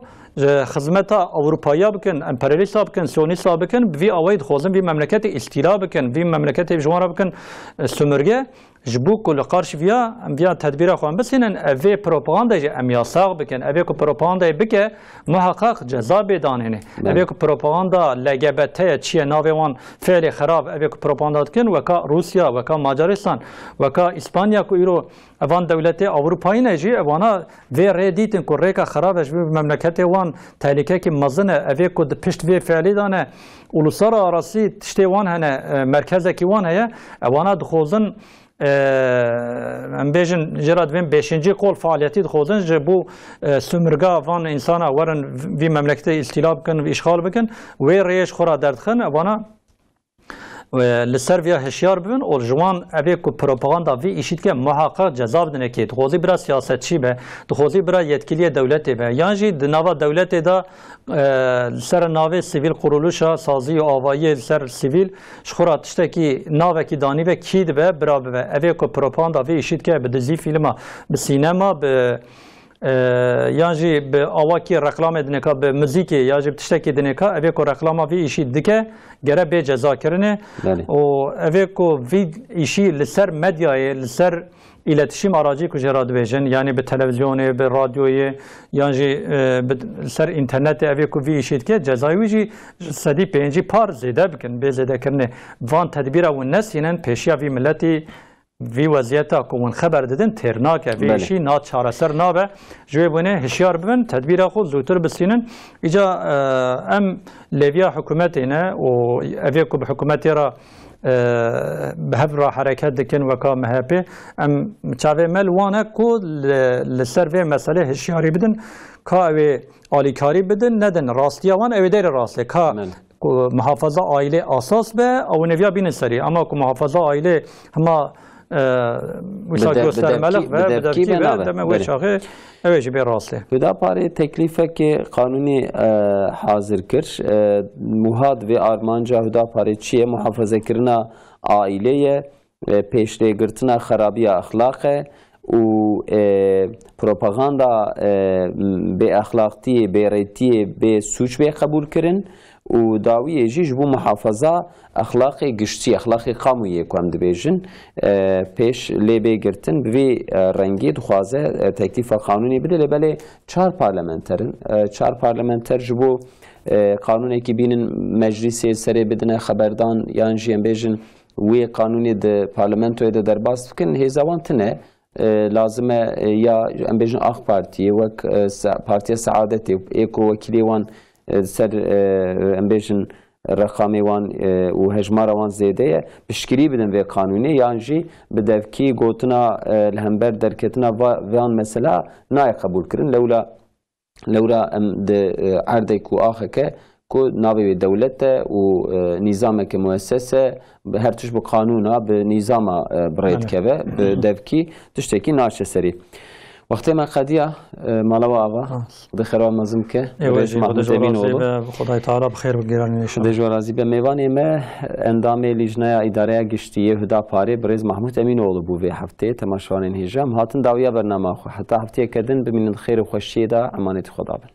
خدمت اروپایی بکن امپریالیست بکن سیونیست بکن وی آواید خوزن وی مملکت استیلا بکن وی مملکت جوان بکن سمرگه جبو کل قارش ویا تدبیر خوان بسینن اوی پروپاگاندا امیاساق بکن اوی کو پروپاگاندا بکه محقق جزا بداننه اوی کو پروپاگاندا LGBT چیه ناوان فعل خراب اوی کو پروپاگاندا کن وکا روسیا وکا ماجارستان وکا اسپانیا کو ایرو اوان دولت اروپایی نجی اوانا وی ردیتن کو ریکا خراب اش مملکت وان تهلیکه کی مزنه اوی کو پشت وی فعلی دانه اولسار آراسی تشتی وان هنه مرکز کی وان هه اوانا دخوزن ام بیشن جرات وین بیشنجی قول فعالیتی دخوزن جبو سمرگا وان انسانا ورن وی مملکت استیلا بکن و اشغال بکن وی ریش خورا دردخن اوانا لسر ویا هشیار ببین و جوان اوی کو پروپاگاندا وی ایشید که محقق جزا بدن که دخوزی برا سیاستچی به دخوزی برا یتکیلی دولتی به یعنی جی دنوا دولتی دا سر ناوی سیویل قرولوشا سازی و آوایی سر سیویل شخورا تشته کی ناوی کی دانی به کید به برا به اوی کو پروپاگاندا وی ایشید که به دزی فیلم به سینما به یعنی به آواکی رقلام دنکا به موزیکی یا جب تشتکی دنکا اوی کو رقلام وی ایشی دکه گره به جزا کرنه و اوی کو وی ایشی لسر مدیای لسر iletişim aracı kujerad vejen yani be televizyonu be radyoyu yani ser internete evi ku vi işit ke cezayı sedi penci par zede bikin be zede kirne van tedbira ve nesinen peşiya vi milleti وی وضعیتا که اون خبر دادن ترناکه ویشی نا چارەسەر نابه جوی بونه هشیار ببن تدبیر خود زودتر بسینن ایجا ام لیبیا حکومتینه و اوی که به حکومتی را به را حرکت دکن وکا مهپی ام چاوه مل وانه که لسر وی مسئله هشیاری بدن که اوی آلیکاری بدن ندن راستیا وان اوی دیر راستی که محافظه عائله اساس به او نویا بین سری اما کو محافظه عائله هما وشاک göster ملف و بدبکی به دم وشاقه اوج به راسته هدا پاره تکلیفه که قانونی حاضر کر موهاد و آرمانجا هدا پاره چیه محافظه کرنا عائله پیشره گرتنا خرابی اخلاقه و پروپاگاندا به اخلاقی به ریتی به سوچ به قبول کردن و داوی جیج بو محافظه اخلاق گشتی اخلاق قومی کوم دبیجن پیش لیبه گرتن به رنگی دخوازه تکلیف قانونی بده لبله چهار پارلمانتر جبو قانونی که بینن مجلس سری بدن خبردان یان جیم بیجن وی قانونی د پارلمانتوی د درباست کن هیزوان تنه لازمه یا ام بیجن اخ پارتی وک پارتی سعادت ایکو وکیلی وان سر ام بیجن رقمی وان و هجمار وان زیده بشکری بدن وی قانونی یان جی بدفکی گوتنا الهمبر درکتنا وان مثلا نای قبول کرن لولا ام د عرضی کو آخه که کو نابی دولت و نظام که مؤسسه هر توش به قانونا به نظام برید که به دفکی تشتکی ناشه سری وقتی ما قدیا مالا و آقا بخیرا مزم که خدای تعالی بخیر بگیرانی نشان دجورازی به میوانی ما اندام لجنه اداره گشتیه هدا پاره بریز محمود امین اولو بو و هفته تماشوان هجام هاتن داویا برنامه خو حتی هفته کردن بمین خیر و خوشی دا امانت خدا بن